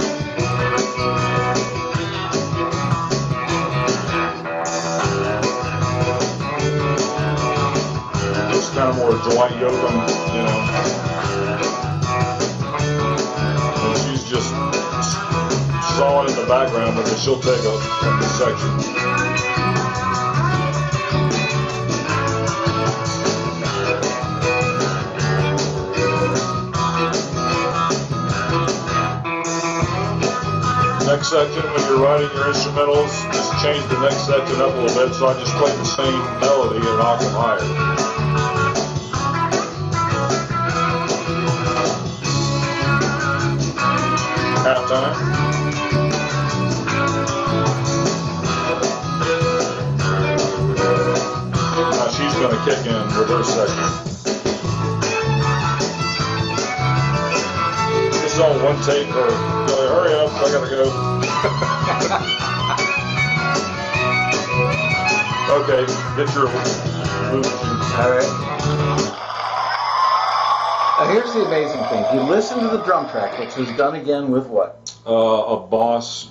B: It's kind of more Dwight Yoakam, you know. And she's just sawing in the background, but then she'll take a section. Next section, when you're writing your instrumentals, just change the next section up a little bit, so I just play the same melody an octave higher. Halftime. Now she's going to kick in with her section. This is all one take, or hurry up, I gotta go. Okay, get your move.
A: All right. Now here's the amazing thing. If you listen to the drum track, which was done again with what?
B: A Boss,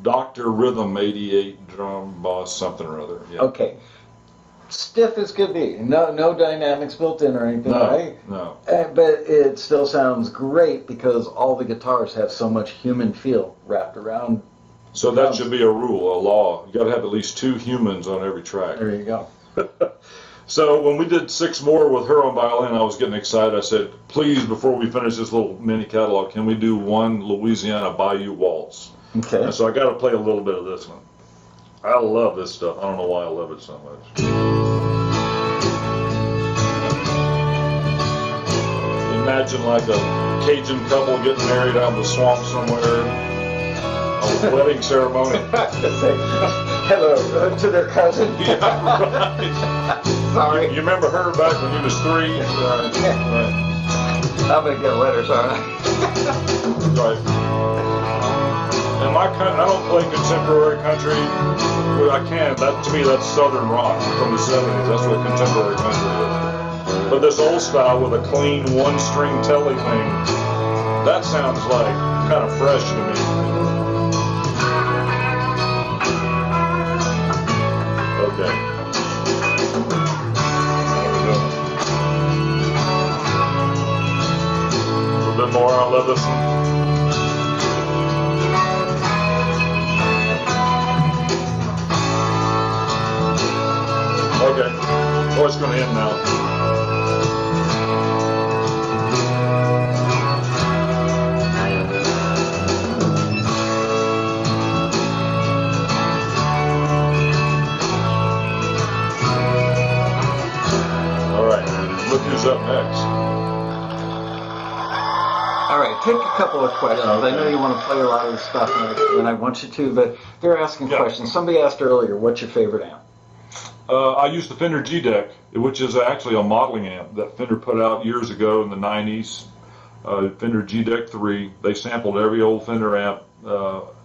B: Dr. Rhythm 88 drum Boss something or other. Yeah.
A: Okay. Stiff as could be. No dynamics built in or anything, right?
B: No.
A: But it still sounds great because all the guitars have so much human feel wrapped around.
B: So that should be a rule, a law. You got to have at least 2 humans on every track.
A: There you go.
B: So when we did 6 more with her on violin, I was getting excited. I said, please, before we finish this little mini catalog, can we do one Louisiana Bayou Waltz?
A: Okay.
B: And so I got to play a little bit of this one. I love this stuff. I don't know why I love it so much. Imagine like a Cajun couple getting married out in the swamp somewhere. A wedding ceremony.
A: Say hello to their cousin.
B: Yeah, right.
A: Sorry.
B: You remember her back when you was 3? Right.
A: I'm going to get letters, aren't I?
B: Right. And I don't play contemporary country. Well, I can. That to me, that's Southern rock from the 70s. That's what contemporary country is. But this old style with a clean 1-string telly thing, that sounds like kind of fresh to me. Okay. There we go. A little bit more. I love this one. Okay. Oh, it's going to end now. All right. Look who's up next.
A: All right, take a couple of questions.
B: Yeah, okay.
A: I know you want to play a lot of this stuff, and I want you to, but they're asking questions. Somebody asked earlier, what's your favorite amp?
B: I use the Fender G-Deck, which is actually a modeling amp that Fender put out years ago in the 90s. Fender G-Deck 3. They sampled every old Fender amp.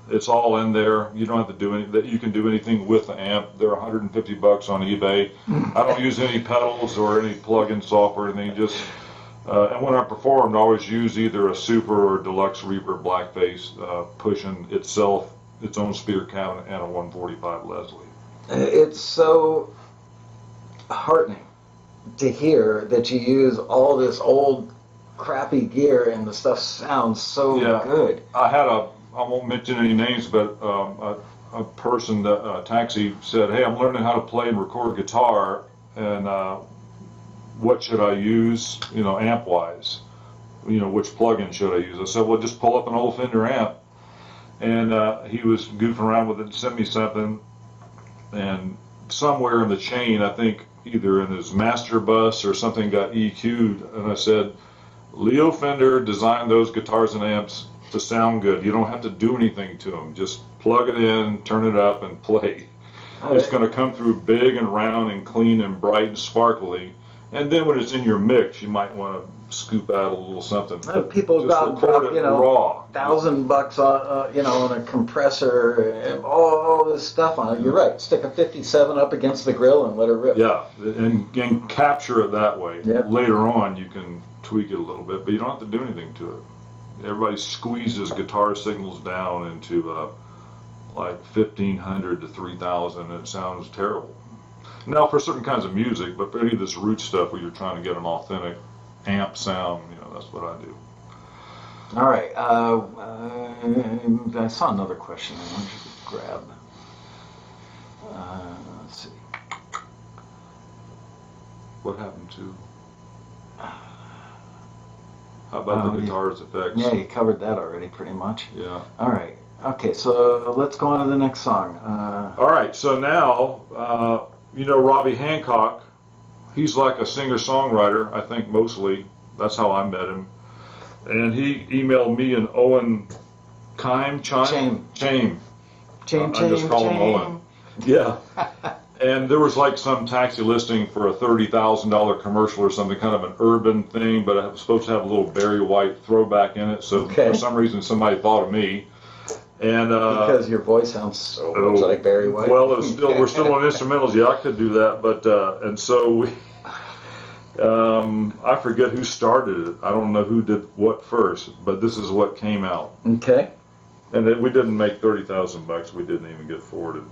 B: It's all in there. You don't have to do anything. You can do anything with the amp. They're $150 on eBay. I don't use any pedals or any plug-in software or anything. Just and when I performed, I always use either a Super or Deluxe Reaper Blackface, pushing its own speaker cabinet and a 145 Leslie.
A: It's so heartening to hear that you use all this old crappy gear and the stuff sounds so good.
B: I won't mention any names, but a person, a taxi, said, hey, I'm learning how to play and record guitar, and what should I use, amp-wise? which plug-in should I use? I said, well, just pull up an old Fender amp. And he was goofing around with it and sent me something. And somewhere in the chain, I think either in his master bus or something got EQ'd. And I said, Leo Fender designed those guitars and amps to sound good. You don't have to do anything to them. Just plug it in, turn it up, and play. It's going to come through big and round and clean and bright and sparkly. And then when it's in your mix, you might want to scoop out a little something.
A: People
B: just
A: got
B: record it raw.
A: $1,000 on on a compressor and all this stuff on it. You're right. Stick a 57 up against the grill and let it rip.
B: Yeah, and capture it that way.
A: Yep.
B: Later on, you can tweak it a little bit, but you don't have to do anything to it. Everybody squeezes guitar signals down into like 1,500 to 3,000, and it sounds terrible. Now, for certain kinds of music, but for any of this root stuff where you're trying to get an authentic amp sound, that's what I do.
A: All right. I saw another question I wanted to grab. Let's see.
B: What happened to? How about the guitar's effects?
A: Yeah, you covered that already pretty much.
B: Yeah.
A: All right. Okay, so let's go on to the next song.
B: All right, so now, Robbie Hancock, he's like a singer-songwriter, I think mostly. That's how I met him. And he emailed me and Owen Chaim.
A: Chaim.
B: I just call him Owen. Yeah. And there was like some taxi listing for a $30,000 commercial or something, kind of an urban thing, but it was supposed to have a little Barry White throwback in it. So for some reason, somebody thought of me. And
A: because your voice sounds so much like Barry White.
B: Well, we're still on instrumentals. Yeah, I could do that, but and so we. I forget who started it. I don't know who did what first, but this is what came out.
A: Okay.
B: And we didn't make $30,000. We didn't even get forwarded.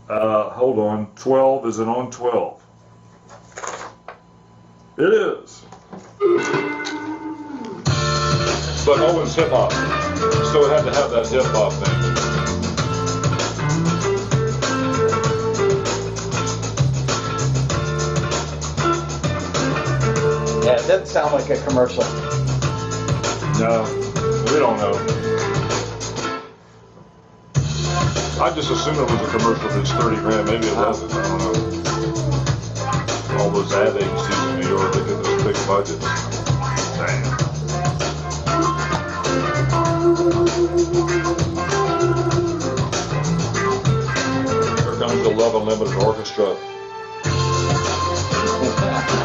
B: Hold on. 12. Is it on 12? It is. But Owen's hip hop, so it had to have that hip hop thing.
A: Yeah, it doesn't sound like a commercial.
B: No, we don't know. I just assumed it was a commercial that's 30 grand. Maybe it wasn't. I don't know. All those ad agencies in New York, they get those big budgets. Damn. Here comes the Love Unlimited Orchestra.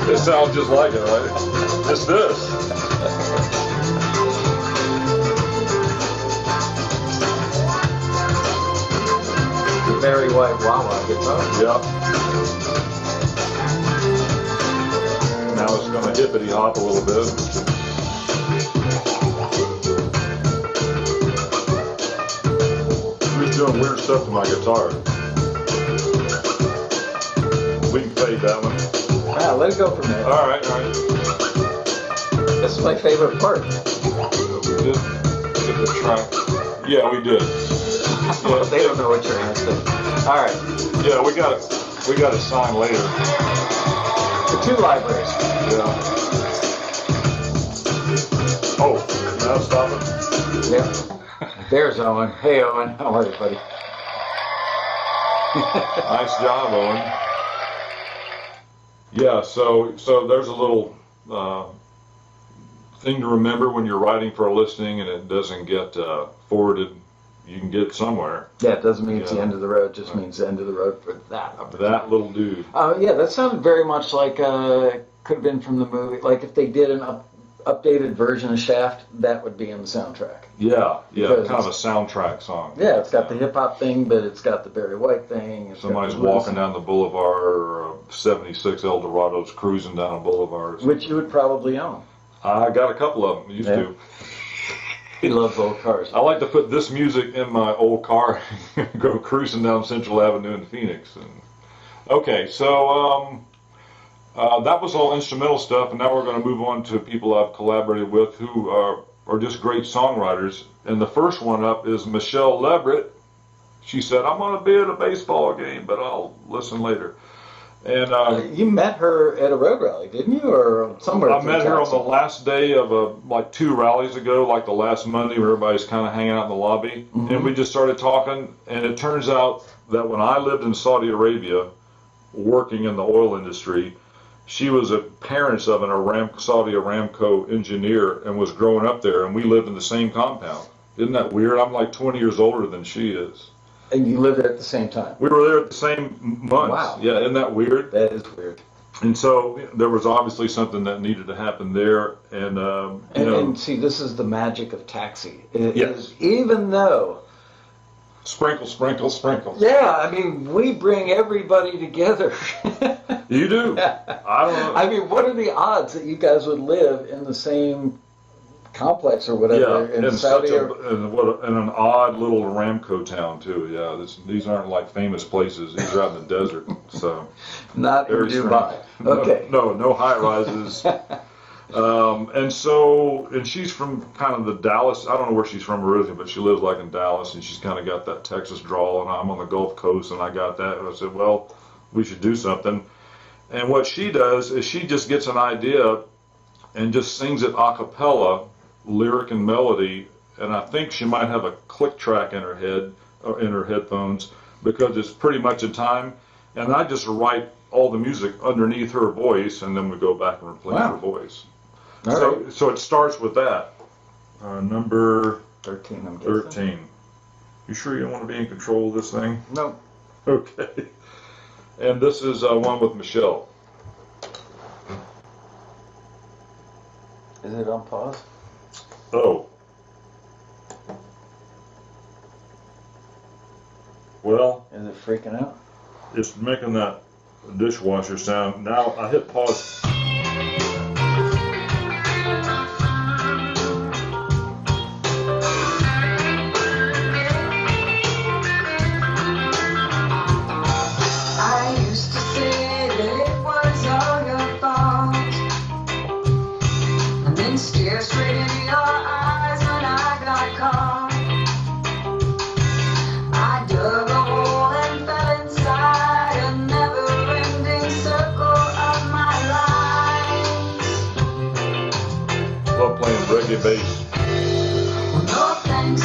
B: It sounds just like it, right? It's this.
A: The Barry White wah-wah guitar.
B: Yeah. Now it's going to hippity hop a little bit. He's doing weird stuff to my guitar. We can fade that one.
A: Yeah, let it go for a minute.
B: All right.
A: This is my favorite part.
B: We did get the track. Yeah, we did.
A: Well, they don't know what you're asking. All right.
B: Yeah, we got it signed later.
A: The two libraries.
B: Yeah. Oh, now stop it.
A: Yep. There's Owen. Hey, Owen. How are you, buddy?
B: Nice job, Owen. Yeah, so there's a little thing to remember when you're writing for a listing and it doesn't get forwarded. You can get it somewhere.
A: Yeah, it doesn't mean it's the end of the road. It just means the end of the road for that.
B: That little dude.
A: Yeah, that sounded very much like could have been from the movie. Like if they did an updated version of Shaft, that would be in the soundtrack.
B: Yeah,
A: Because
B: kind of a soundtrack song.
A: Yeah, it's got the hip hop thing, but it's got the Barry White thing.
B: Somebody's walking down the boulevard, or 76 Eldorado's cruising down a boulevard.
A: Which you would probably own.
B: I got a couple of them. Used to.
A: He loves old cars.
B: I like to put this music in my old car and go cruising down Central Avenue in Phoenix. Okay, so that was all instrumental stuff, and now we're going to move on to people I've collaborated with who are just great songwriters. And the first one up is Michelle Leverett. She said, I'm going to be at a baseball game, but I'll listen later. And
A: you met her at a road rally, didn't you, or somewhere?
B: I met her on the last day of like 2 rallies ago, like the last Monday, where everybody's kind of hanging out in the lobby, and we just started talking. And it turns out that when I lived in Saudi Arabia, working in the oil industry, she was a parents of an Saudi Aramco engineer and was growing up there, and we lived in the same compound. Isn't that weird? I'm like 20 years older than she is.
A: And you lived there at the same time?
B: We were there at the same months.
A: Wow.
B: Yeah, isn't that weird?
A: That is weird.
B: And so there was obviously something that needed to happen there. And,
A: and see, this is the magic of Taxi. It
B: Yes.
A: is, even though...
B: Sprinkle, sprinkle, sprinkle.
A: Yeah, I mean, we bring everybody together.
B: You do? I don't know.
A: I mean, what are the odds that you guys would live in the same complex or whatever in Saudi Arabia?
B: In an odd little Aramco town too. Yeah, these aren't like famous places. These are out in the desert. So
A: Not in
B: very
A: Dubai.
B: strange.
A: Okay.
B: No high rises. And she's from kind of the Dallas. I don't know where she's from originally, but she lives like in Dallas, and she's kind of got that Texas drawl. And I'm on the Gulf Coast, and I got that. And I said, well, we should do something. And what she does is she just gets an idea and just sings it a cappella, lyric and melody, and I think she might have a click track in her head or in her headphones because it's pretty much in time. And I just write all the music underneath her voice, and then we go back and replace her voice. So it starts with that. Number
A: 13, I'm guessing.
B: 13. You sure you don't want to be in control of this thing?
A: No.
B: Okay. And this is one with Michelle.
A: Is it on pause?
B: Oh. Well,
A: Is it freaking out?
B: it's making that dishwasher sound. Now I hit pause.
C: I used to say that it was all your fault, and then stare straight into your eyes when I got caught. I dug a hole and fell inside a never-ending circle of my lies.
B: Love playing reggae bass.
C: Well, no thanks,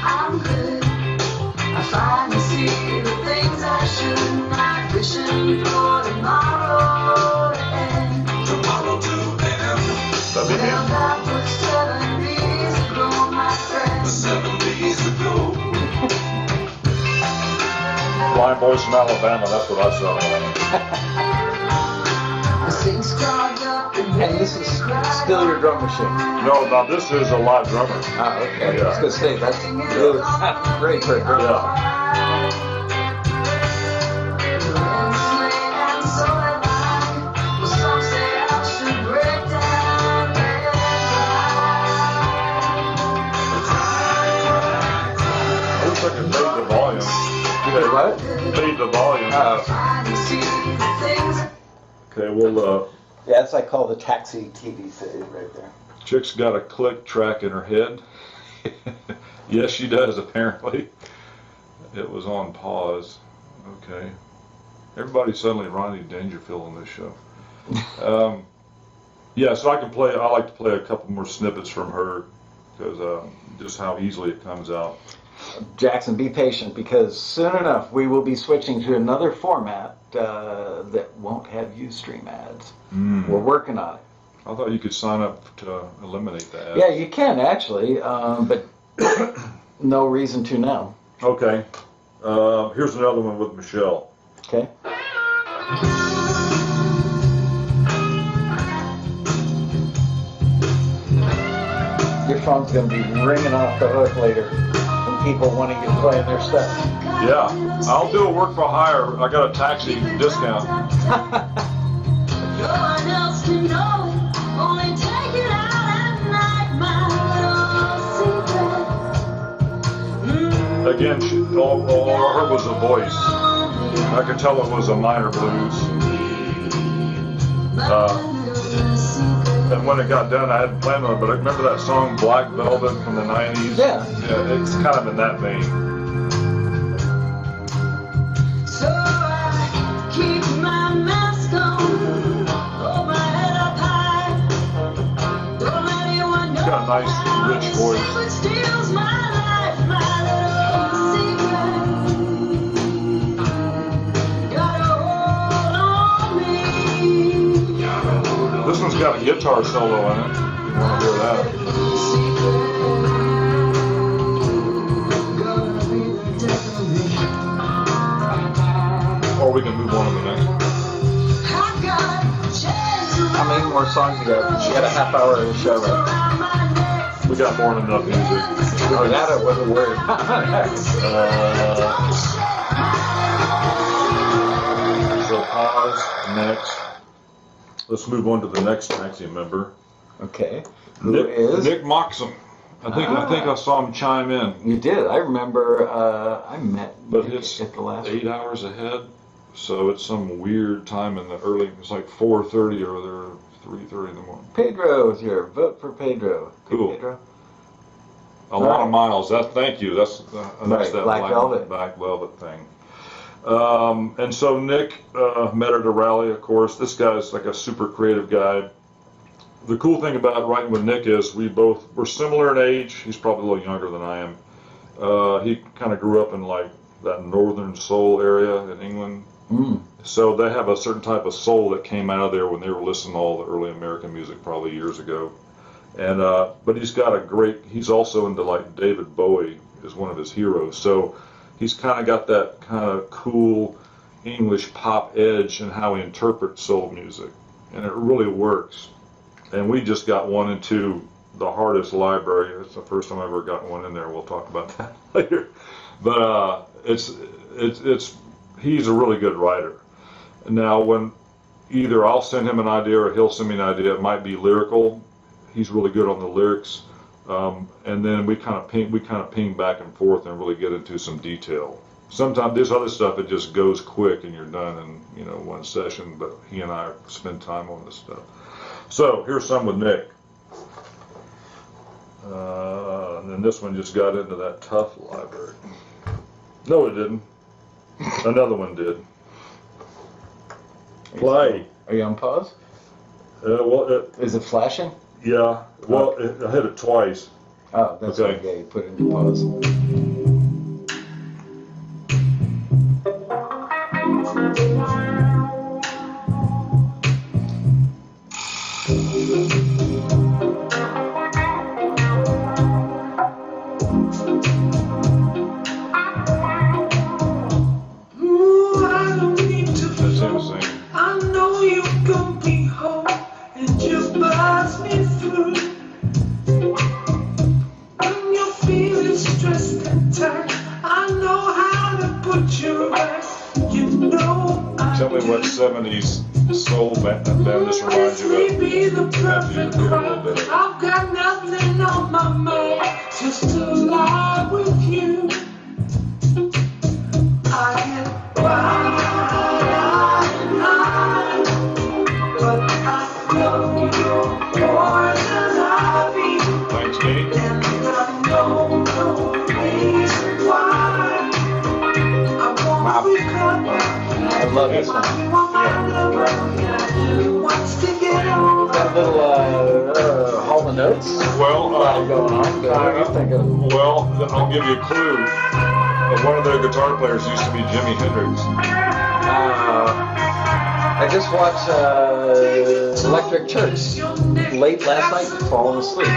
C: I'm good. I finally see the things I should not, wishing for tomorrow to end.
B: That'd be
C: Well,
B: him.
C: that was 7 days ago, my friend. 7 days ago.
B: Blind Boys from Alabama, that's what I sound like.
C: The things clogged up
A: And this is still your drum machine?
B: No, now this is a live drummer.
A: Ah, okay.
B: Yeah.
A: I was going to say, that's really sounding great for a drum.
B: Yeah. I wish I could fade the volume.
A: Say what?
B: Fade the volume. Okay, well,
A: Yeah, that's I call the Taxi TV fade right there.
B: Chick's got a click track in her head. Yes, she does, apparently. It was on pause. Okay. Everybody's suddenly Ronnie Dangerfield on this show. Yeah, so I like to play a couple more snippets from her because just how easily it comes out.
A: Jackson, be patient because soon enough we will be switching to another format that won't have Ustream ads. We're working on it.
B: I thought you could sign up to eliminate the ads.
A: Yeah, you can actually, but no reason to now.
B: Okay. Here's another one with Michelle.
A: Okay. Your phone's going to be ringing off the hook later from people wanting you playing their stuff.
B: Yeah, I'll do a work for hire. I got a taxi discount.
C: No one else can know it. Only take it out at night, my little secret.
B: Again, all I heard was a voice. I could tell it was a minor blues. And when it got done, I hadn't planned on it, but I remember that song Black Velvet from the 90s?
A: Yeah.
B: Yeah, it's kind of in that vein.
C: So I keep my
B: nice, rich voice.
C: Secret steals my life, my little secret. Got a hold on me.
B: This one's got a guitar solo in it. You want to hear that? Or we can move on to the next one.
A: How many more songs you got? You got a half hour of the show, right?
B: We got more than enough music.
A: Oh, that I wasn't worried.
B: So pause, next. Let's move on to the next Maxi member.
A: Okay. Who is?
B: Nick Moxham. I think I saw him chime in.
A: You did. I remember I met
B: But
A: Nick
B: it's
A: at the last
B: 8 hours ahead, so it's some weird time in the early. It's like 4:30 or they're 3:30 in the morning.
A: Pedro is here. Vote for Pedro.
B: Cool.
A: Pedro.
B: A lot of miles. Thank you. That's
A: Right,
B: that
A: Black Velvet.
B: Black Velvet thing. And so Nick met at a rally. Of course, this guy's like a super creative guy. The cool thing about writing with Nick is we're similar in age. He's probably a little younger than I am. He kind of grew up in like that northern soul area in England.
A: Mm.
B: So they have a certain type of soul that came out of there when they were listening to all the early American music probably years ago. And but he's also into like David Bowie is one of his heroes. So he's kind of got that kind of cool English pop edge in how he interprets soul music. And it really works. And we just got one into the hardest library. It's the first time I ever got one in there. We'll talk about that later. But he's a really good writer. Now, when either I'll send him an idea or he'll send me an idea, it might be lyrical. He's really good on the lyrics, and then we kind of ping back and forth and really get into some detail. Sometimes there's other stuff that just goes quick and you're done in one session. But he and I spend time on this stuff. So here's some with Nick. And then this one just got into that tough library. No, it didn't. Another one did. Play.
A: Are you on pause? Is it flashing?
B: Yeah. Well, I hit it twice.
A: Oh, that's
B: Okay.
A: okay. You put it into pause.
B: That's him singing.
D: I know you gon' be home and just pass me through. When you're feeling stressed and tired, I know how to put you right. You know I
B: Tell me what 70s soul band this reminds you
D: This
B: of.
D: may be the
B: After you
D: perfect
B: do a little
D: crowd.
B: bit of it.
D: I've got nothing on my mind, just to lie with you. I get wide-eyed, but I know you're poison ivy,
B: Thanks, Nate.
D: and I know no reason why I won't recover.
A: I love this one. That little Hall of Notes
B: Well,
A: going on. But what do you think of?
B: well, I'll give you a clue. One of their guitar players used to be Jimi Hendrix.
A: I just watched Electric Church late last night, falling asleep.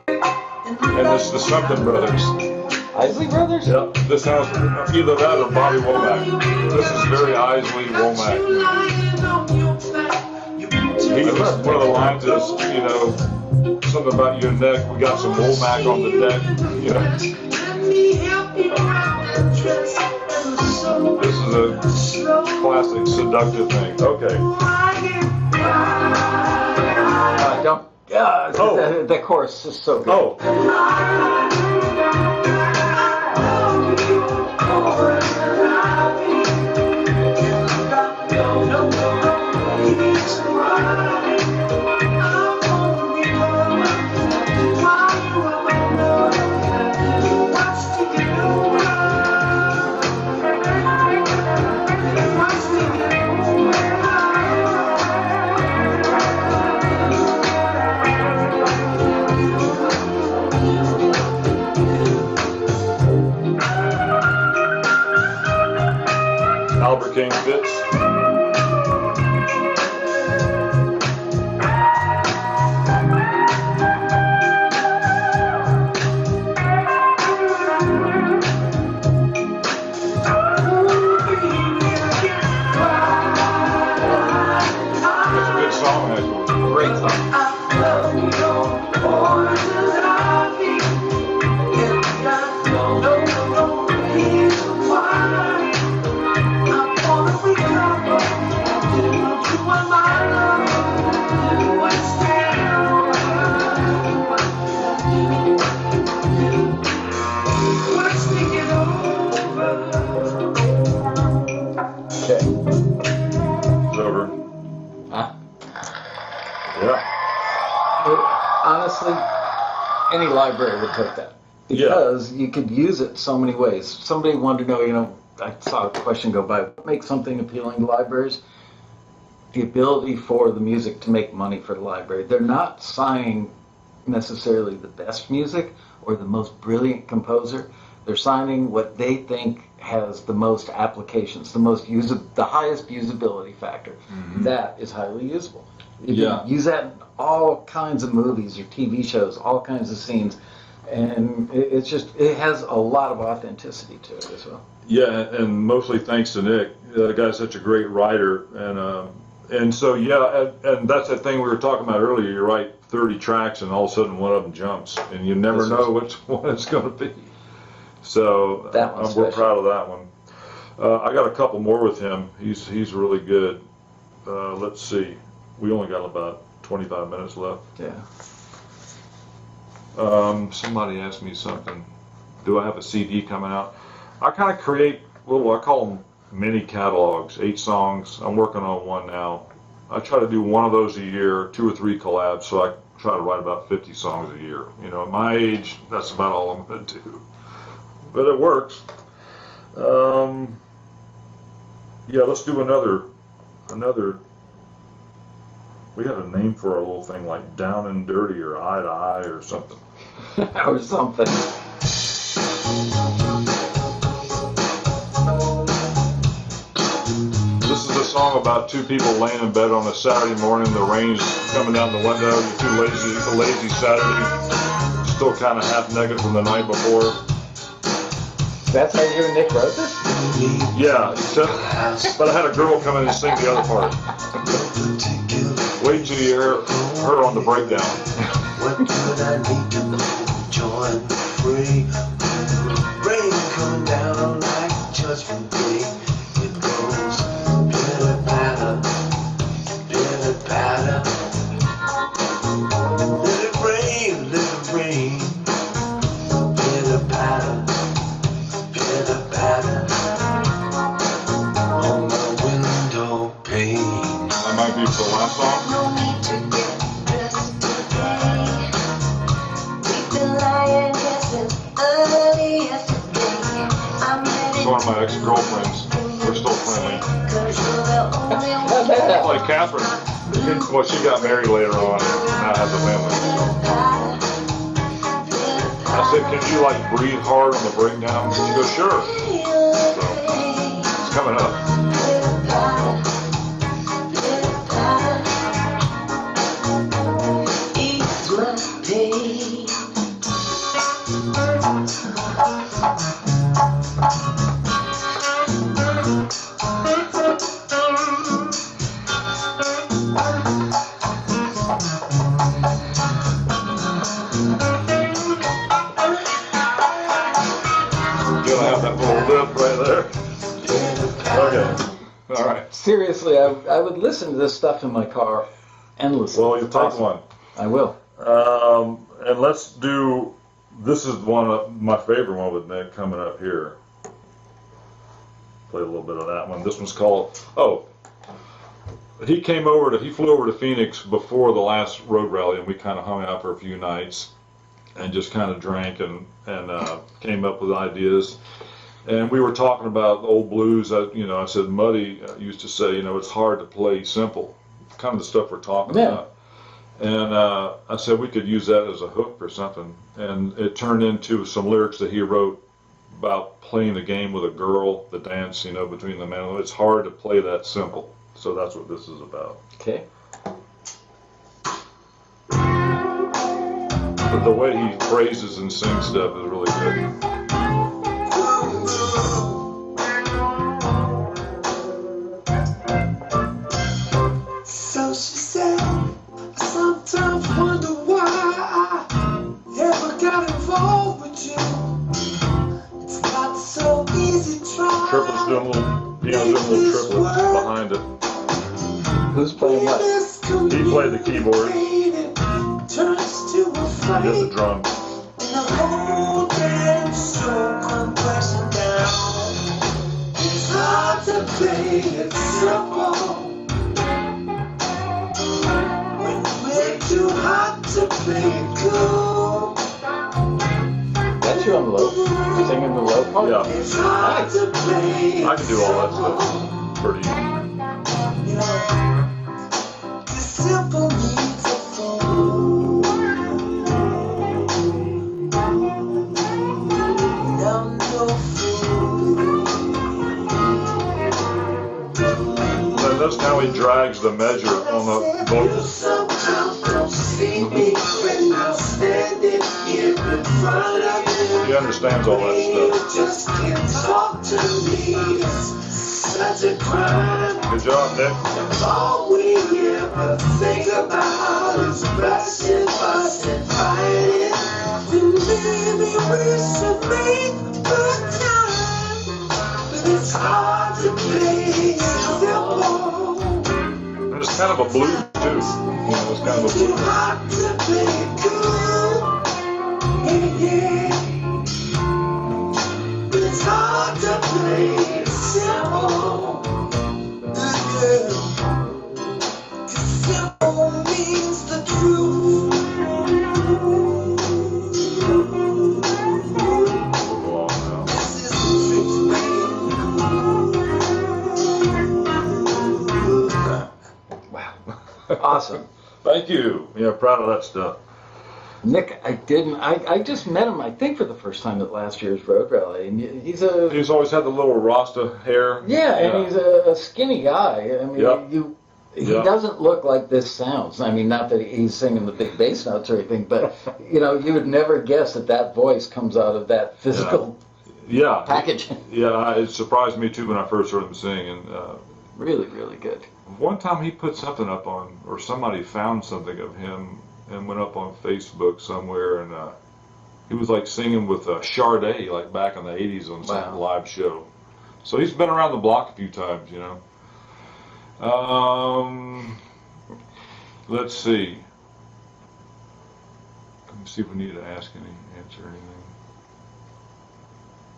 B: And this is the Something Brothers.
A: Isley Brothers?
B: Yep. This sounds either that or Bobby Womack. This is very Isley Womack. One of the lines is, something about your neck. We got some Womack on the deck. This is a classic seductive thing. Okay.
A: Don't. The chorus is so good.
B: Oh.
A: any library would take that. Because you could use it so many ways. Somebody wanted to know, I saw a question go by, what makes something appealing to libraries? The ability for the music to make money for the library. They're not signing necessarily the best music or the most brilliant composer. They're signing what they think has the most applications, the highest usability factor.
B: Mm-hmm.
A: That is highly usable. You
B: Yeah.
A: can use that in all kinds of movies or TV shows, all kinds of scenes. And it has a lot of authenticity to it as well.
B: Yeah, and mostly thanks to Nick. The guy's such a great writer, and so and that's that thing we were talking about earlier. You write 30 tracks, and all of a sudden one of them jumps, and you never know which one it's going to be. So we're proud of that one. I got a couple more with him. He's really good. Let's see. We only got about 25 minutes left.
A: Yeah.
B: Somebody asked me something. Do I have a CD coming out? I kind of create I call them mini catalogs, 8 songs. I'm working on one now. I try to do one of those a year, 2 or 3 collabs, so I try to write about 50 songs a year. At my age, that's about all I'm going to do. But it works. Let's do another. We had a name for our little thing, like Down and Dirty or Eye to Eye or something.
A: Or something.
B: This is a song about 2 people laying in bed on a Saturday morning. The rain's coming down the window. You're too lazy Saturday. Still kind of half naked from the night before.
A: That's how you and Nick wrote this?
B: Yeah, but I had a girl come in and sing the other part. Wait till you hear her on the breakdown.
D: What could I need to join free? Rain come down like judgment day. It goes pitter patter, pitter patter. Let it rain, pitter patter, pitter patter on the window pane.
B: That might be for the last song.
C: No need to get dressed today. We've been lying here since early yesterday. I'm headed
B: It's one of my ex-girlfriends. We're still friendly.
C: 'cause you're the only
A: How'd
C: one.
A: that happen?
B: Like Catherine. Well, she got married later on and now has a family. I said, can you breathe hard on the breakdown? She goes, sure. So, it's coming up.
C: Ease my pain.
B: You're gonna have that little lip right there. Okay. All right.
A: Seriously, I would listen to this stuff in my car endlessly.
B: Well, you take one.
A: I will.
B: And let's do, this is one of my favorite one with Nick coming up here. Play a little bit of that one. This one's called, he flew over to Phoenix before the last road rally, and we kind of hung out for a few nights and just kind of drank and came up with ideas. And we were talking about old blues. I said, Muddy used to say, it's hard to play simple, kind of the stuff we're talking about. And I said we could use that as a hook for something. And it turned into some lyrics that he wrote about playing the game with a girl, the dance, between the men. It's hard to play that simple. So that's what this is about.
A: Okay.
B: But the way he phrases and sings stuff is really good.
D: So she said, I sometimes wonder why I ever got involved with you. It's not so easy trying.
B: Triple's doing a little, piano's doing a little triple behind it.
A: Who's playing what?
B: He played the keyboard.
D: Turns to a
B: He
D: fight.
B: did the drums.
D: And the whole damn show come crashing down. It's hard to play it simple when we're too hot to play it cool.
A: got you on the low, singing the low part.
B: Yeah.
D: It's hard to play.
B: I can do all that stuff pretty easy.
D: You know, the simple needs of food. Now no food.
B: So notice how he drags the measure on the vocals.
D: Sometimes don't see me when I'm standing here in front of you.
B: He understands all that
D: You
B: stuff.
D: just can't talk to me. It's such a crime.
B: Good job, Nick.
D: All we ever think about is bashing, fussing, fighting. And maybe we should make good time. But it's hard to play simple.
B: And it's kind of a blues too. You know, it's kind of a
D: Too
B: blues.
D: hard to play good. Yeah, yeah. But it's hard to play simple. Yeah. 'Cause simple means the truth.
B: Go on now.
D: This is the truth.
A: Wow. Awesome.
B: Thank you. Yeah, proud of that stuff.
A: Nick, I just met him, I think, for the first time at last year's Road Rally. And he's
B: He's always had the little Rasta hair.
A: and he's a skinny guy. I mean,
B: Yep.
A: he
B: Yep.
A: doesn't look like this sounds. I mean, not that he's singing the big bass notes or anything, but, you know, you would never guess that voice comes out of that physical
B: Yeah.
A: package.
B: Yeah, it surprised me too when I first heard him sing. And
A: Really, really good.
B: one time he put something up on, or somebody found something of him and went up on Facebook somewhere, and he was like singing with Sade, like back in the 80s on some
A: Wow.
B: live show. So he's been around the block a few times, you know. Let's see. Let me see if we need to answer anything.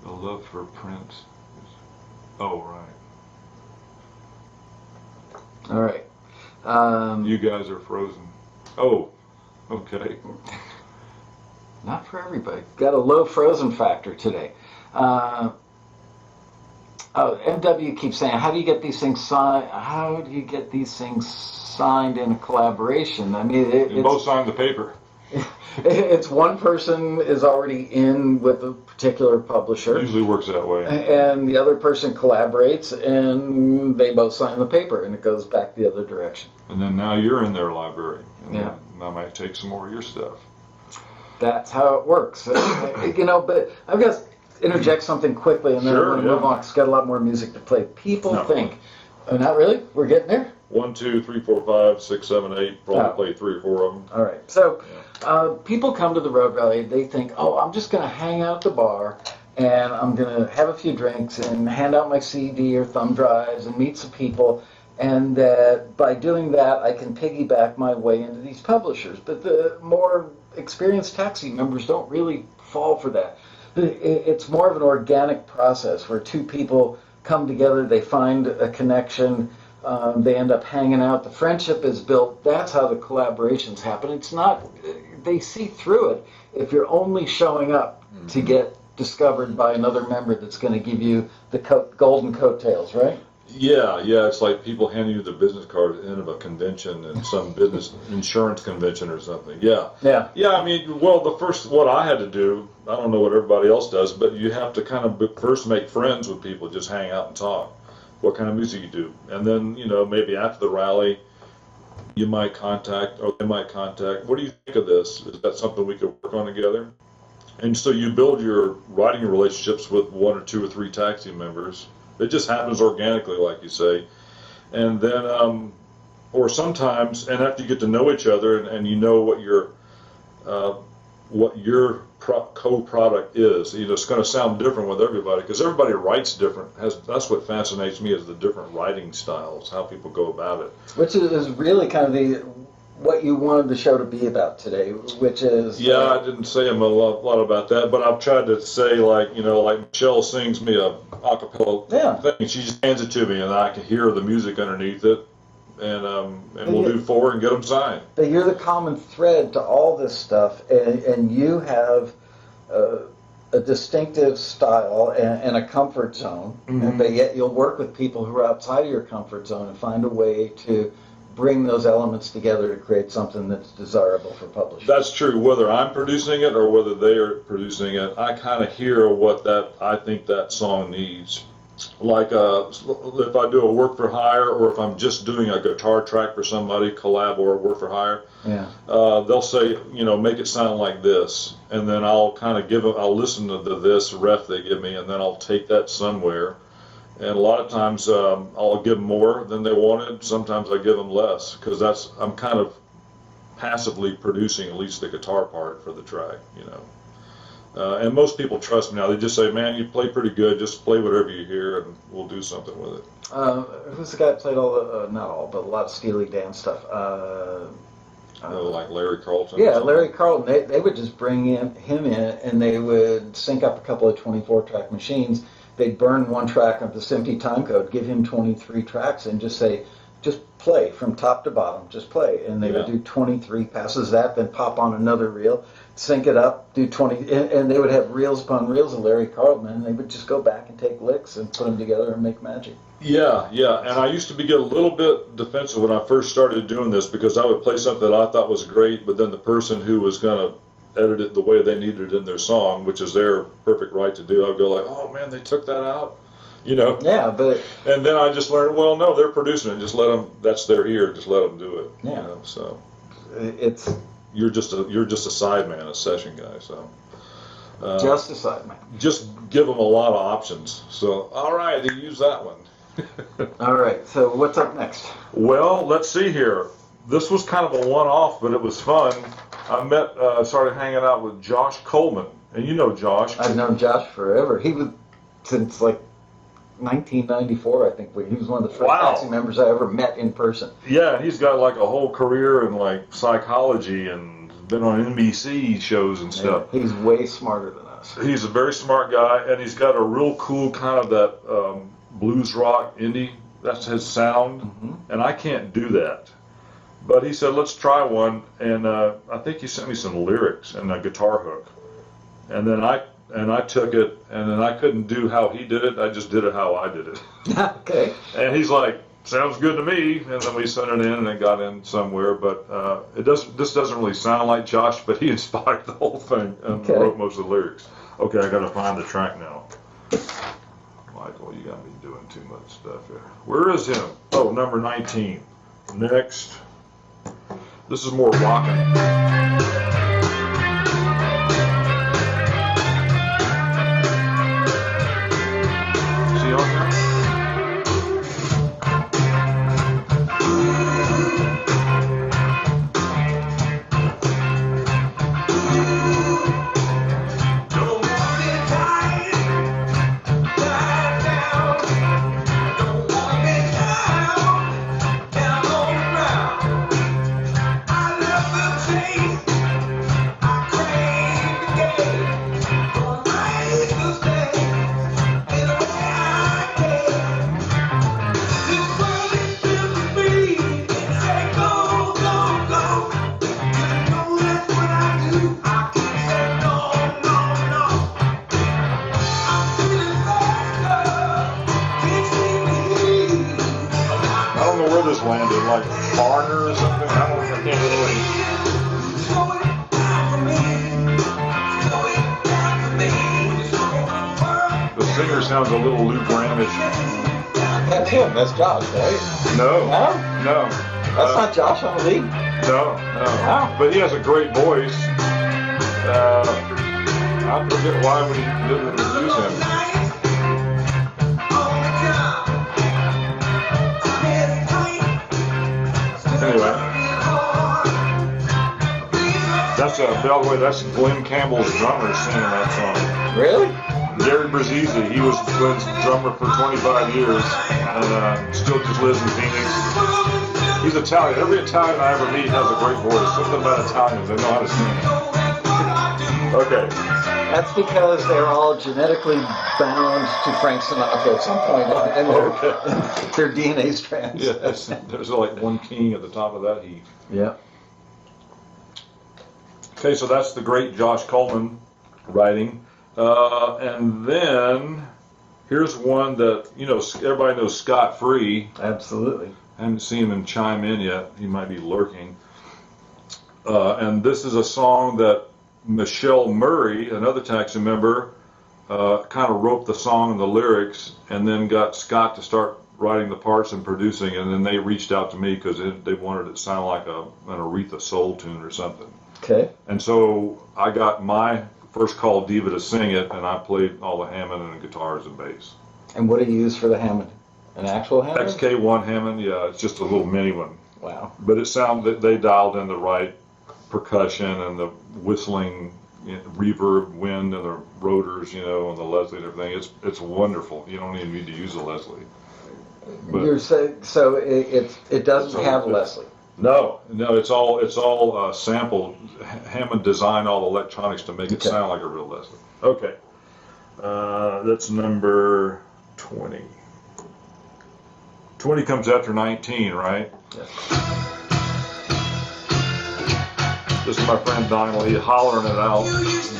B: The love for Prince. Oh, right.
A: All right.
B: You guys are frozen. Oh, okay.
A: Not for everybody. Got a low frozen factor today. MW keeps saying, how do you get these things signed? How do you get these things signed in a collaboration? I mean,
B: You both signed the paper.
A: it's one person is already in with a particular publisher,
B: Usually works that way.
A: and the other person collaborates, and they both sign the paper, and it goes back the other direction.
B: And then now you're in their library. And
A: Yeah.
B: I might take some more of your stuff.
A: That's how it works. You know, but I've got to interject something quickly, and then
B: Sure,
A: I'm going to
B: yeah.
A: move on, 'cause I've got a lot more music to play. People
B: No.
A: think, oh, not really? We're getting there?
B: 1, 2, 3, 4, 5, 6, 7, 8. Probably
A: Oh.
B: play 3 or 4 of them.
A: All right. So people come to the Road Rally, they think, oh, I'm just going to hang out at the bar, and I'm going to have a few drinks and hand out my CD or thumb drives and meet some people, and that by doing that, I can piggyback my way into these publishers. But the more experienced taxi members don't really fall for that. It's more of an organic process where two people come together, they find a connection, they end up hanging out, the friendship is built. That's how the collaborations happen. It's not, they see through it if you're only showing up to get discovered by another member that's going to give you the golden coattails, right?
B: Yeah, it's like people handing you the business card at the end of a convention and some business insurance convention or something. Yeah. I mean, well, what I had to do, I don't know what everybody else does, but you have to kind of first make friends with people, just hang out and talk. What kind of music you do. And then, you know, maybe after the rally, you might contact, or they might contact, what do you think of this? Is that something we could work on together? And so you build your writing relationships with 1 or 2 or 3 taxi members. It just happens organically, like you say. And then, or sometimes, and after you get to know each other and you know what your co-product is, you know, it's going to sound different with everybody because everybody writes different. That's what fascinates me, is the different writing styles, how people go about it.
A: Which is really kind of what you wanted the show to be about today, which is...
B: Yeah, I didn't say a lot about that, but I've tried to say, like, you know, like Michelle sings me a acapella thing, she just hands it to me, and I can hear the music underneath it, and we'll do 4 and get them signed.
A: But you're the common thread to all this stuff, and you have a a distinctive style and a comfort zone, but yet you'll work with people who are outside of your comfort zone and find a way to bring those elements together to create something that's desirable for publishing.
B: That's true. Whether I'm producing it or whether they are producing it, I kind of hear what I think that song needs. Like if I do a work for hire, or if I'm just doing a guitar track for somebody, collab or work for hire, they'll say, make it sound like this, and then I'll kind of I'll listen to this ref they give me, and then I'll take that somewhere. And a lot of times I'll give them more than they wanted. Sometimes I give them less, because I'm kind of passively producing at least the guitar part for the track, And most people trust me now. They just say, "Man, you play pretty good. Just play whatever you hear, and we'll do something with it."
A: Who's the guy that played all the, not all, but a lot of Steely Dan stuff?
B: Like Larry Carlton.
A: Yeah, Larry Carlton. They would just bring him in, and they would sync up a couple of 24-track machines. They'd burn one track of the SMPTE timecode, give him 23 tracks, and just say, just play from top to bottom, just play. And they would do 23 passes that, then pop on another reel, sync it up, do 20, and they would have reels upon reels of Larry Carlton, and they would just go back and take licks and put them together and make magic.
B: Yeah, and I used to get a little bit defensive when I first started doing this, because I would play something that I thought was great, but then the person who was going to edit it the way they needed it in their song, which is their perfect right to do, I'd go like, "Oh man, they took that out,"
A: Yeah, but
B: and then I just learned, well, no, they're producing it. Just let them. That's their ear. Just let them do it.
A: Yeah.
B: So
A: it's
B: you're just a side man, a session guy. So
A: just a side man.
B: Just give them a lot of options. So all right, you use that one.
A: All right. So what's up next?
B: Well, let's see here. This was kind of a one-off, but it was fun. I started hanging out with Josh Coleman, and you know Josh.
A: I've known Josh forever. He was since like 1994, I think. He was one of the first taxi members I ever met in person.
B: Yeah, he's got like a whole career in like psychology and been on NBC shows and stuff.
A: Yeah, he's way smarter than us.
B: He's a very smart guy, and he's got a real cool kind of that blues rock indie. That's his sound, and I can't do that. But he said, let's try one, and I think he sent me some lyrics and a guitar hook. And then I took it, and then I couldn't do how he did it. I just did it how I did it.
A: Okay.
B: And he's like, sounds good to me. And then we sent it in, and it got in somewhere. But this doesn't really sound like Josh, but he inspired the whole thing and wrote most of the lyrics. Okay, I got to find the track now. Michael, you got me doing too much stuff here. Where is him? Oh, number 19. Next. This is more rockin'. Landed like Barner or something. I can't really. The singer sounds a little Lou Grahamish.
A: That's him. That's Josh, right?
B: No.
A: That's not Josh on the lead.
B: No.
A: Wow.
B: But he has a great voice. I forget why we didn't use him. Anyway, by the way, that's Glenn Campbell's drummer singing that song.
A: Really?
B: Gary Brazzi, he was Glenn's drummer for 25 years and still just lives in Phoenix. He's Italian. Every Italian I ever meet has a great voice. Something about Italians, they know how to sing. Okay.
A: That's because they're all genetically bound to Frank Sinatra at some point in their DNA strands.
B: Yes, there's like one king at the top of that heap.
A: Yeah.
B: Okay, so that's the great Josh Coleman writing. And then here's one that, you know, everybody knows Scott Free.
A: Absolutely.
B: I haven't seen him chime in yet. He might be lurking. And this is a song that Michelle Murray, another Taxi member, kind of wrote the song and the lyrics, and then got Scott to start writing the parts and producing, and then they reached out to me because they wanted it to sound like an Aretha Soul tune or something.
A: Okay.
B: And so I got my first call diva to sing it, and I played all the Hammond and the guitars and bass.
A: And what do you use for the Hammond? An actual Hammond?
B: XK1 Hammond, yeah, it's just a little mini one.
A: Wow.
B: But it sounded, they dialed in the right percussion and the whistling, you know, reverb, wind, and the rotors, you know, and the Leslie and everything. It's wonderful. You don't even need to use a Leslie. But
A: You're saying, so it doesn't have Leslie.
B: no, it's all sampled. Hammond designed all the electronics to make it
A: Okay.
B: sound like a real Leslie. Okay, that's number 20. 20 comes after 19, right?
A: Yes.
B: This is my friend Donald. He's hollering it out,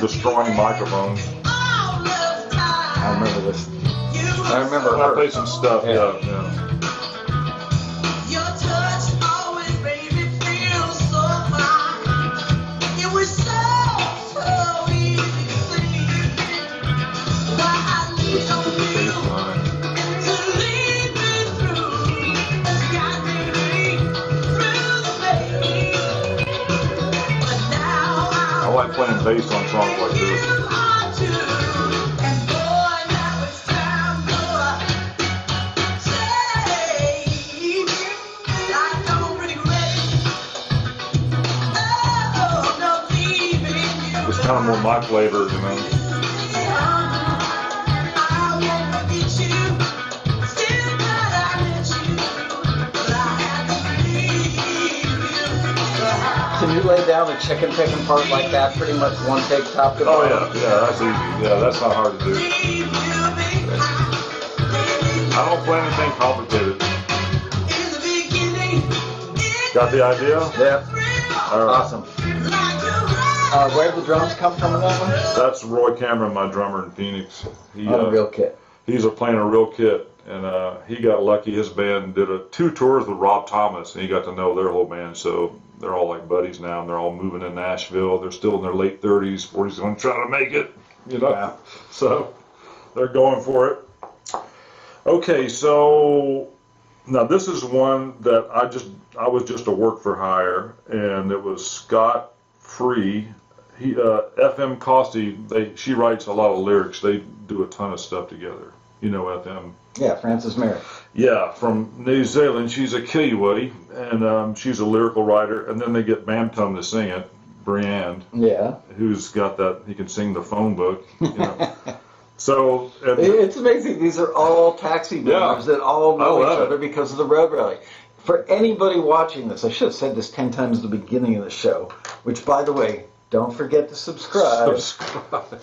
B: destroying microphones.
A: I remember this. I remember
B: I
A: her.
B: play some stuff.
A: Yeah.
B: Yeah.
E: Your touch always made me feel so fine. It was so easy to see why I leaned on you to lead me through, guide me through the maze. But now
B: I like playing bass on songs like this.
E: you are too, and boy, now it's time for change. I don't regret it. Oh, no, leaving you.
B: It's kind of more my flavor, you know.
E: I won't forget you. Still glad I met you, but I had to leave you.
A: Can you lay down a chicken picking part like that, pretty much one take top to
B: Oh
A: bottom?
B: yeah, that's easy. Yeah, that's not hard to do.
E: Leave you behind.
B: I don't play anything complicated.
E: In the beginning, it
B: Got the idea?
A: Yeah.
B: All right.
A: Awesome.
E: like a
A: Where did the drums come from in that one?
B: That's Roy Cameron, my drummer in Phoenix. He,
A: On a real kit.
B: he's playing a real kit, and he got lucky. His band did 2 tours with Rob Thomas, and he got to know their whole band. So they're all like buddies now, and they're all moving to Nashville. They're still in their late 30s, 40s, going to try to make it, you know.
A: Wow.
B: So they're going for it. Okay, so now this is one that I was just a work for hire, and it was Scott Free. He FM Costi. She writes a lot of lyrics. They do a ton of stuff together. You know FM.
A: Yeah, Francis Merrick.
B: Yeah, from New Zealand. She's a Kiwi, and she's a lyrical writer. And then they get Bantam to sing it, Brienne,
A: Yeah.
B: who's got that. He can sing the phone book. You know. So and,
A: It's amazing. These are all taxi members that all
B: I
A: know each
B: love it.
A: other because of the road rally. For anybody watching this, I should have said this 10 times at the beginning of the show, which, by the way, don't forget to subscribe.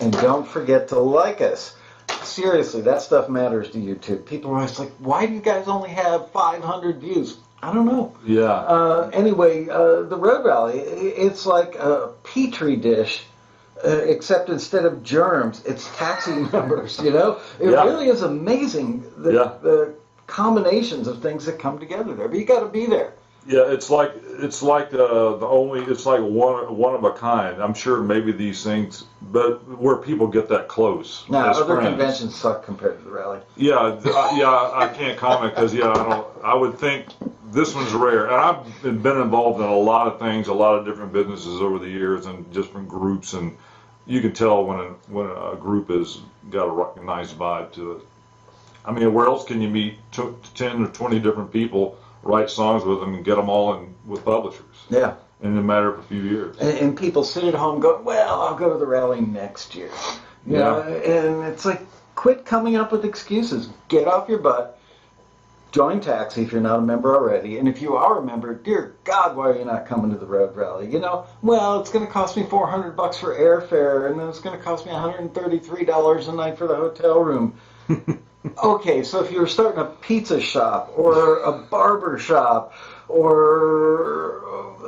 A: And don't forget to like us. Seriously, that stuff matters to YouTube. People are always like, why do you guys only have 500 views? I don't know.
B: Yeah.
A: Anyway, the road rally, it's like a petri dish, except instead of germs, it's taxi members, you know? It
B: Yeah.
A: really is amazing the combinations of things that come together there. But you got to be there.
B: Yeah, it's like one of a kind. I'm sure maybe these things, but where people get that close.
A: Now,
B: as
A: other
B: friends.
A: conventions suck compared to the rally.
B: Yeah, I can't comment because I would think this one's rare, and I've been involved in a lot of things, a lot of different businesses over the years, and different groups, and you can tell when a group has got a nice vibe to it. I mean, where else can you meet 10 or 20 different people, write songs with them, and get them all in with publishers
A: Yeah.
B: in a matter of a few years?
A: And people sit at home going, well, I'll go to the rally next year. You know, and it's like, quit coming up with excuses. Get off your butt. Join Taxi if you're not a member already. And if you are a member, dear God, why are you not coming to the road rally? You know, well, it's going to cost me $400 for airfare, and then it's going to cost me $133 a night for the hotel room. Okay, so if you're starting a pizza shop or a barber shop or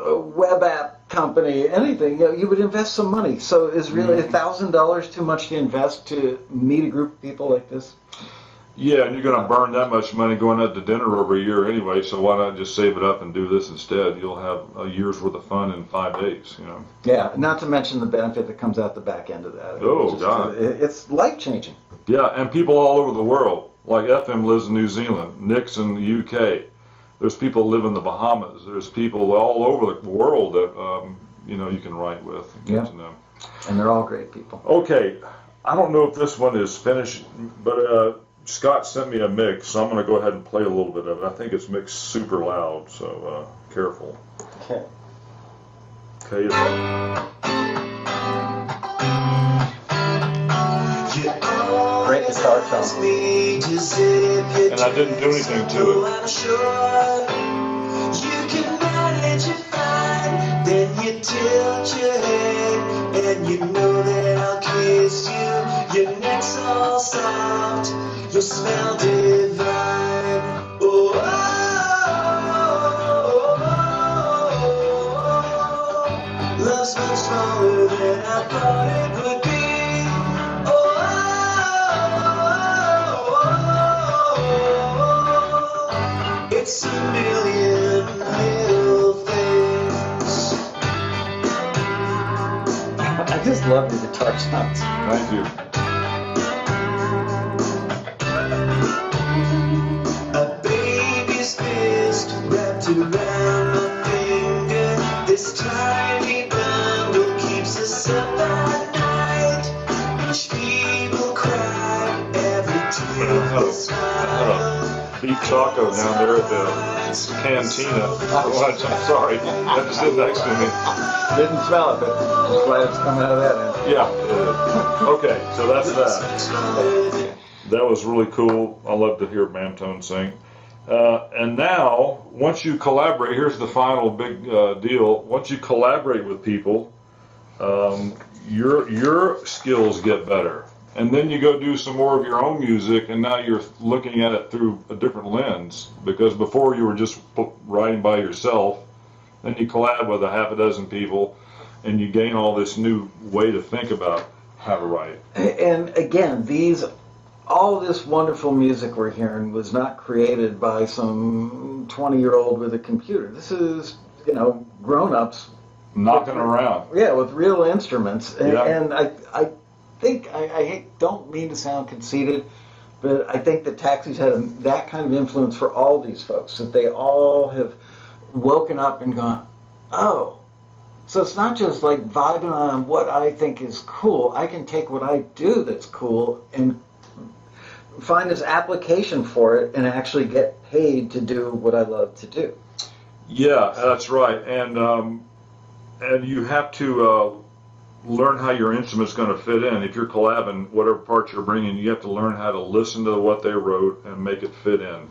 A: a web app company, anything, you would invest some money. So is really $1,000 too much to invest to meet a group of people like this?
B: Yeah, and you're going to burn that much money going out to dinner over a year anyway, so why not just save it up and do this instead? You'll have a year's worth of fun in 5 days, you know.
A: Yeah, not to mention the benefit that comes out the back end of that.
B: Oh, God.
A: It's life-changing.
B: Yeah, and people all over the world. Like FM lives in New Zealand, Nick's in the UK. There's people who live in the Bahamas. There's people all over the world that, you can write with and get to know.
A: And they're all great people.
B: Okay, I don't know if this one is finished, but Scott sent me a mix, so I'm going to go ahead and play a little bit of it. I think it's mixed super loud, so careful.
A: Okay.
B: Okay.
A: Great guitar tone.
B: And I didn't do anything to it.
D: You can manage it fine, then you tilt your head, and you know that I'll kiss you. Your neck's all soft, you smell divine. Oh, love's much stronger than I thought it would be. It's a million little things.
A: I just love your guitar sounds.
B: Thank you.
D: A baby's fist wrapped around my finger. This tiny bundle keeps us up at night. Each feeble cry, every tearful smile.
B: Beef taco down there at the cantina for lunch. I'm sorry. That just sit next to me.
A: Didn't smell it, but I'm glad it's coming out of that end.
B: Yeah, it is. Okay, so that's that. That was really cool. I love to hear Bamtone sing. And now, once you collaborate, here's the final big deal. Once you collaborate with people, your skills get better. And then you go do some more of your own music, and now you're looking at it through a different lens. Because before you were just writing by yourself, then you collab with a half a dozen people, and you gain all this new way to think about how to write.
A: And again, all this wonderful music we're hearing was not created by some 20-year-old with a computer. This is, grown-ups.
B: Knocking around.
A: Yeah, with real instruments. And,
B: Yeah.
A: and I think, don't mean to sound conceited, but I think that Taxi's had that kind of influence for all these folks, that they all have woken up and gone, oh, so it's not just like vibing on what I think is cool. I can take what I do that's cool and find this application for it and actually get paid to do what I love to do.
B: Yeah, that's right. And you have to learn how your instrument's going to fit in. If you're collabing, whatever parts you're bringing, you have to learn how to listen to what they wrote and make it fit in.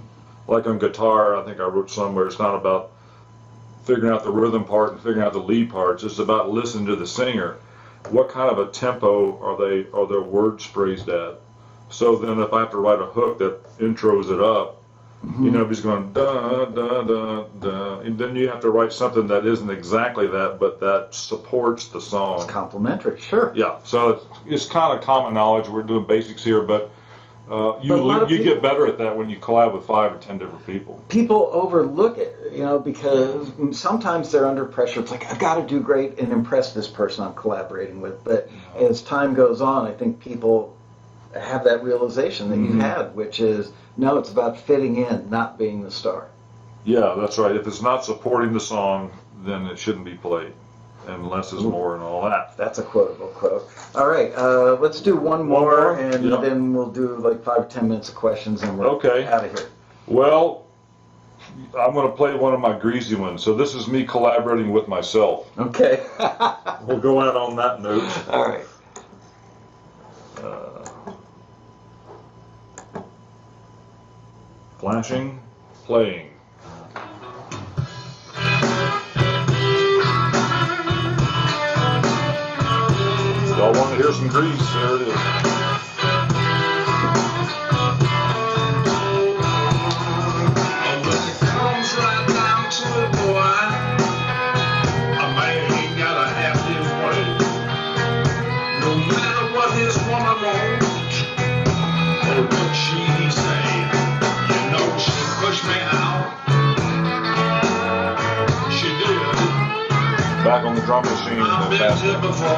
B: Like on guitar, I think I wrote somewhere, it's not about figuring out the rhythm part and figuring out the lead parts. It's about listening to the singer. What kind of a tempo are their words phrased at? So then if I have to write a hook that intros it up, if he's going da da da da, and then you have to write something that isn't exactly that, but that supports the song.
A: It's complimentary, sure.
B: Yeah, so it's kind of common knowledge. We're doing basics here, but you get better at that when you collab with 5 or 10 different people.
A: People overlook it, because sometimes they're under pressure. It's like, I've got to do great and impress this person I'm collaborating with. But as time goes on, I think people have that realization that you had, which is, no, it's about fitting in, not being the star.
B: Yeah, that's right. If it's not supporting the song, then it shouldn't be played. And less is more and all that.
A: That's a quotable quote. All right, let's do one more, and then we'll do like 5 or 10 minutes of questions, and we're out of here.
B: Well, I'm going to play one of my greasy ones. So this is me collaborating with myself.
A: Okay.
B: We'll go out on that note.
A: All right.
B: Flashing, playing. Y'all want to hear some grease? There it is.
E: When it comes right down to it, boy, a man ain't got wanna know. Oh, what she say? You know she pushed me out. She did.
B: Back on the drum machine.
E: I've
B: the
E: been
B: fast
E: here before.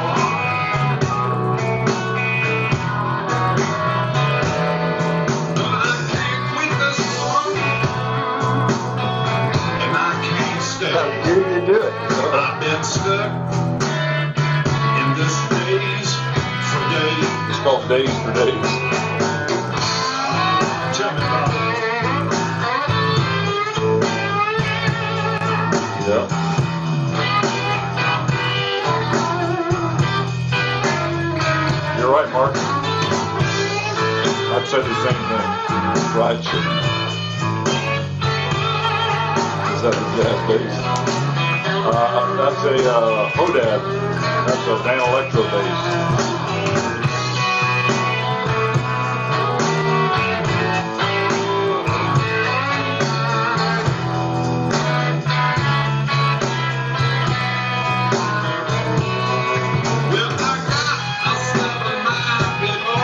E: But I can't quit this one, and I can't stay.
A: How do you do it?
E: I've been stuck in this daze for days.
B: It's called Days for Days.
E: Tell me about it.
B: Yeah. You're right, Mark. I'd say the same thing. Fried chicken. Is that the jazz bass? That's a Hodad. That's a Dan Electro bass.
E: Well, I got a 7-mile bill.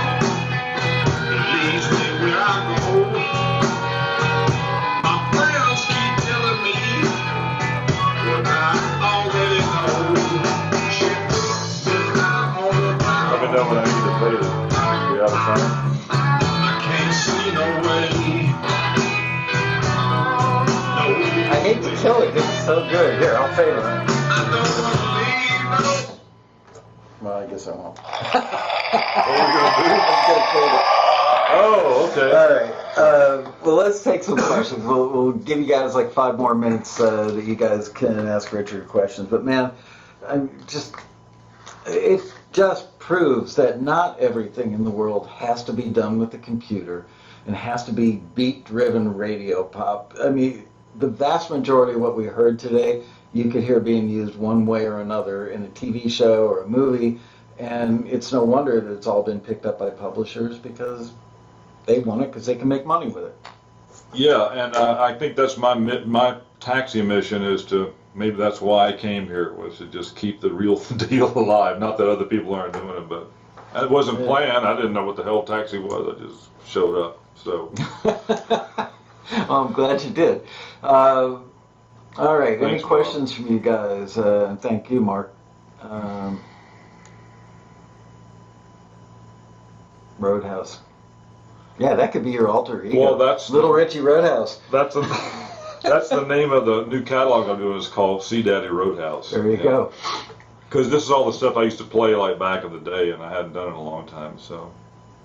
E: It leads me where I go. My friends keep telling me what I already know. She puts me down on the ground.
B: Let me know when I need to play it. We out of time.
E: I can't see no way. No.
A: I hate to kill it. It's so good. Here, I'll fade it.
E: I don't want to leave no.
A: Well, I guess I won't.
B: What are we gonna do?
A: I'm gonna fade it.
B: Oh, okay.
A: All right. Well, let's take some questions. We'll give you guys like 5 more minutes that you guys can ask Richard questions. But man, it just proves that not everything in the world has to be done with the computer and has to be beat-driven radio pop. I mean, the vast majority of what we heard today, you could hear being used one way or another in a TV show or a movie, and it's no wonder that it's all been picked up by publishers because they want it because they can make money with it.
B: Yeah, and I think that's my taxi mission is to, maybe that's why I came here, was to just keep the real deal alive. Not that other people aren't doing it, but it wasn't planned. I didn't know what the hell taxi was. I just showed up. So.
A: Well, I'm glad you did. All right, any
B: Thanks,
A: questions from you guys? And thank you, Mark. Roadhouse. Yeah, that could be your alter ego.
B: Well, that's
A: Little Richie Roadhouse.
B: that's the name of the new catalog I'm doing. Is called C Daddy Roadhouse.
A: There you go.
B: Because this is all the stuff I used to play like back in the day, and I hadn't done it in a long time. So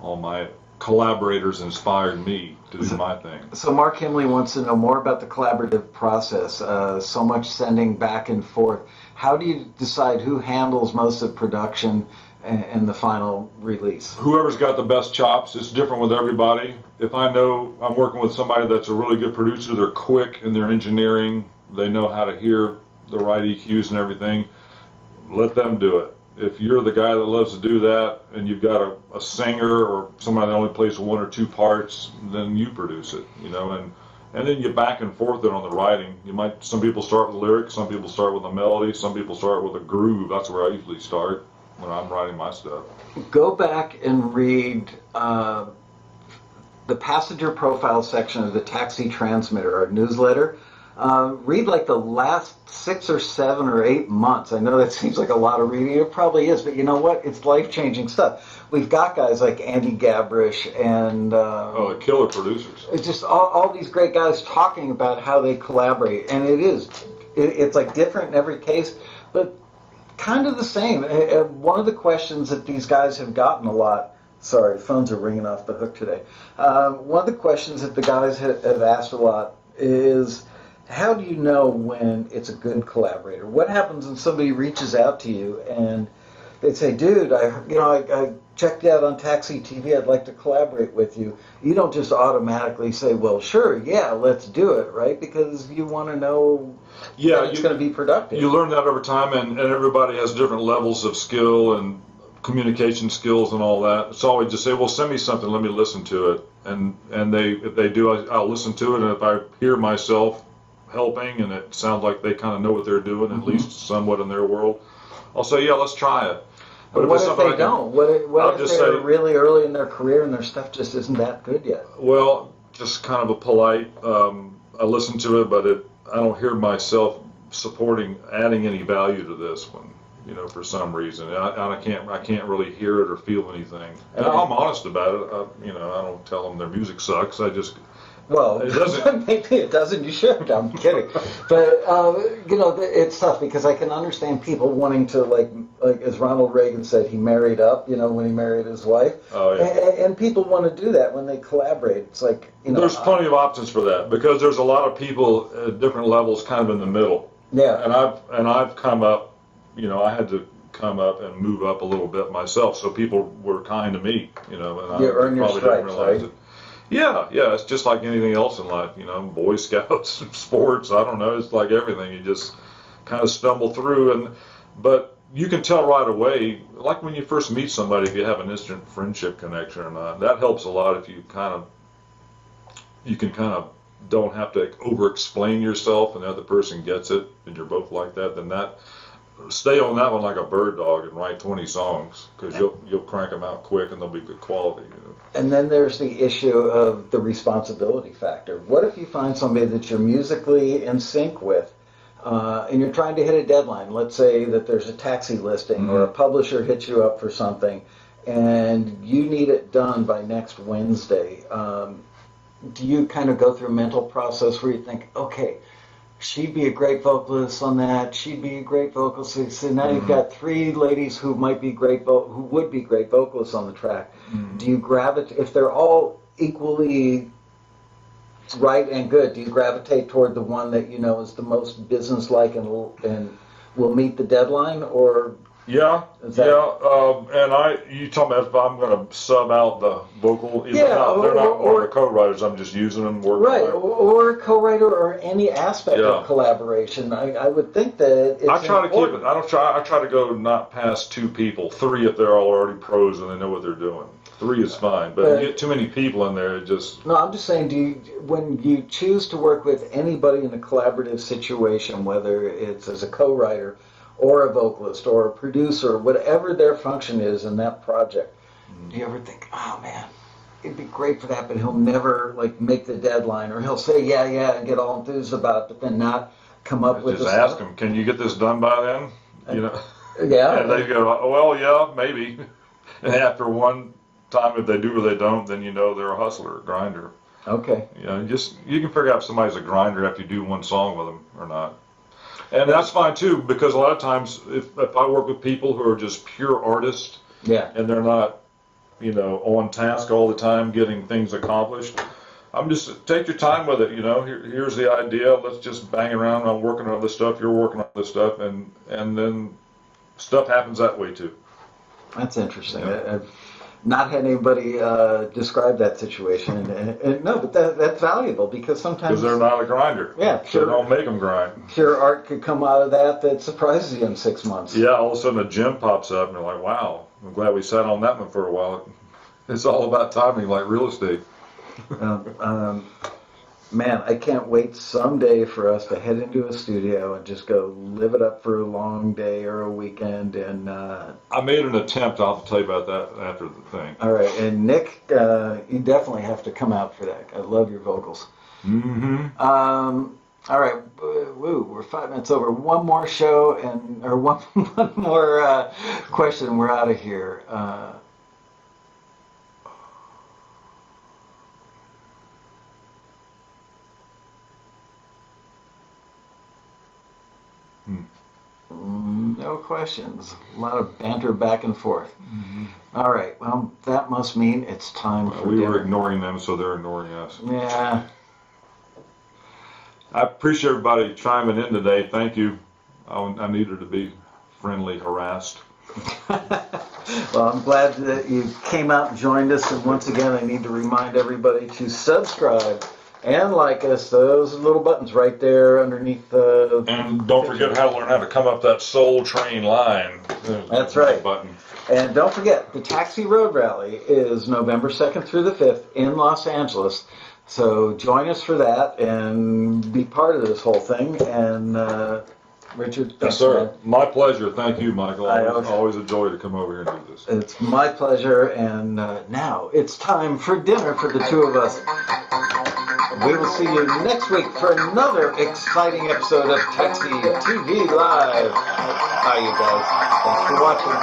B: all my collaborators inspired me to do my thing.
A: So Mark Himley wants to know more about the collaborative process. So much sending back and forth. How do you decide who handles most of production and the final release?
B: Whoever's got the best chops, it's different with everybody. If I know I'm working with somebody that's a really good producer, they're quick in their engineering, they know how to hear the right EQs and everything, let them do it. If you're the guy that loves to do that and you've got a singer or somebody that only plays 1 or 2 parts, then you produce it, you know, and then you back and forth it on the writing. Some people start with lyrics, some people start with a melody, some people start with a groove. That's where I usually start when I'm writing my stuff.
A: Go back and read the passenger profile section of the Taxi Transmitter, our newsletter. Read like the last 6 or 7 or 8 months. I know that seems like a lot of reading. It probably is, but you know what? It's life-changing stuff. We've got guys like Andy Gabrish and
B: The killer producers.
A: it's just all these great guys talking about how they collaborate, and it's like different in every case, but kind of the same. One of the questions that these guys have gotten a lot. Sorry, phones are ringing off the hook today. One of the questions that the guys have asked a lot is, how do you know when it's a good collaborator? What happens when somebody reaches out to you and they say, dude, I checked you out on Taxi TV, I'd like to collaborate with you. You don't just automatically say, well, sure, yeah, let's do it, right? Because you want to know that it's going to be productive.
B: You learn that over time, and everybody has different levels of skill and communication skills and all that. It's always just say, well, send me something, let me listen to it. And if they do, I'll listen to it, and if I hear myself helping and it sounds like they kind of know what they're doing, at least somewhat in their world, I'll say, yeah, let's try it. But
A: what
B: it's
A: if
B: something
A: they
B: I can-
A: don't? What if
B: I'll just
A: they're
B: say-
A: really early in their career and their stuff just isn't that good yet?
B: Well, just kind of a polite. I listen to it, but I don't hear myself adding any value to this one. You know, for some reason, I can't really hear it or feel anything. And I'm honest about it. You know, I don't tell them their music sucks. I just
A: Well,
B: It doesn't.
A: maybe it doesn't. You should. I'm kidding. But you know, it's tough because I can understand people wanting to like as Ronald Reagan said, he married up. You know, when he married his wife.
B: Oh yeah.
A: And people want to do that when they collaborate. It's like, you know,
B: There's plenty of options for that because there's a lot of people at different levels, kind of in the middle.
A: yeah.
B: And I've come up. You know, I had to come up and move up a little bit myself, so people were kind to me. You know, and
A: You
B: I
A: earn your
B: probably
A: stripes,
B: didn't realize
A: right?
B: it. Yeah, it's just like anything else in life, you know, Boy Scouts, sports, I don't know, it's like everything, you just kind of stumble through, but you can tell right away, like when you first meet somebody, if you have an instant friendship connection or not, that helps a lot if you can kind of don't have to over-explain yourself and the other person gets it, and you're both like that, then stay on that one like a bird dog and write 20 songs because you'll crank them out quick and they'll be good quality. You know?
A: And then there's the issue of the responsibility factor. What if you find somebody that you're musically in sync with, and you're trying to hit a deadline? Let's say that there's a taxi listing or a publisher hits you up for something, and you need it done by next Wednesday. Do you kind of go through a mental process where you think, okay, she'd be a great vocalist on that. She'd be a great vocalist. So now you've got three ladies who might be who would be great vocalists on the track. Do you gravitate if they're all equally right and good? Do you gravitate toward the one that you know is the most businesslike and will meet the deadline, or
B: Yeah,
A: Is that-
B: and you talking about if I'm going to sub out the vocal?
A: Yeah,
B: they're not one
A: or-
B: of the co-writers. I'm just using them. Working
A: right,
B: on it.
A: or a co-writer or any aspect
B: Yeah.
A: of collaboration? I would think that it's
B: I try to keep
A: important.
B: it. I try to go not past 2 people, 3 if they're all already pros and they know what they're doing. 3 is fine, but
A: But-
B: you get too many people in there, it just.
A: No, I'm just saying, when you choose to work with anybody in a collaborative situation, whether it's as a co-writer or a vocalist or a producer, whatever their function is in that project, do you ever think, oh man, it'd be great for that, but he'll never like make the deadline, or he'll say yeah and get all enthused about it, but then not come up with
B: Just
A: the
B: ask them, can you get this done by then? You know,
A: Yeah,
B: and they go, oh, well, yeah, maybe. And after one time, if they do or they don't, then you know they're a hustler, a grinder.
A: okay.
B: You know, you can figure out if somebody's a grinder after you do one song with them or not. And that's fine too, because a lot of times if I work with people who are just pure artists
A: Yeah.
B: and they're not, you know, on task all the time getting things accomplished, I'm just take your time with it. You know, here's the idea. Let's just bang around. I'm working on this stuff. You're working on this stuff, and then stuff happens that way too.
A: That's interesting.
B: Yeah.
A: I've not had anybody describe that situation, and no, but that's valuable because sometimes
B: Because they're not a grinder.
A: Yeah,
B: So
A: sure.
B: don't make them grind.
A: pure art could come out of that surprises you in 6 months.
B: Yeah, all of a sudden a gem pops up, and you're like, wow, I'm glad we sat on that one for a while. It's all about timing, like real estate.
A: Man, I can't wait someday for us to head into a studio and just go live it up for a long day or a weekend. And
B: I made an attempt. I'll have to tell you about that after the thing.
A: all right, and Nick, you definitely have to come out for that. I love your vocals.
B: Mm-hmm.
A: All right, woo, we're 5 minutes over. One more show or one more question. We're out of here. No questions. A lot of banter back and forth. All right, well, that must mean it's time for
B: We were
A: dinner.
B: ignoring them, so they're ignoring us.
A: Yeah.
B: I appreciate everybody chiming in today. Thank you. I needed to be friendly harassed.
A: Well, I'm glad that you came out and joined us. And once again, I need to remind everybody to subscribe and like us. Those little buttons right there underneath the.
B: And don't forget how to learn how to come up that Soul Train line.
A: That's right.
B: Button.
A: And don't forget, the Taxi Road Rally is November 2nd through the 5th in Los Angeles. So join us for that and be part of this whole thing. And Richard,
B: Yes,
A: thanks,
B: sir.
A: man.
B: My pleasure. Thank you, Michael.
A: I
B: Always a joy to come over here and do this.
A: It's my pleasure, and now it's time for dinner for the two of us. We will see you next week for another exciting episode of Taxi TV Live. Bye, you guys. Thanks for watching.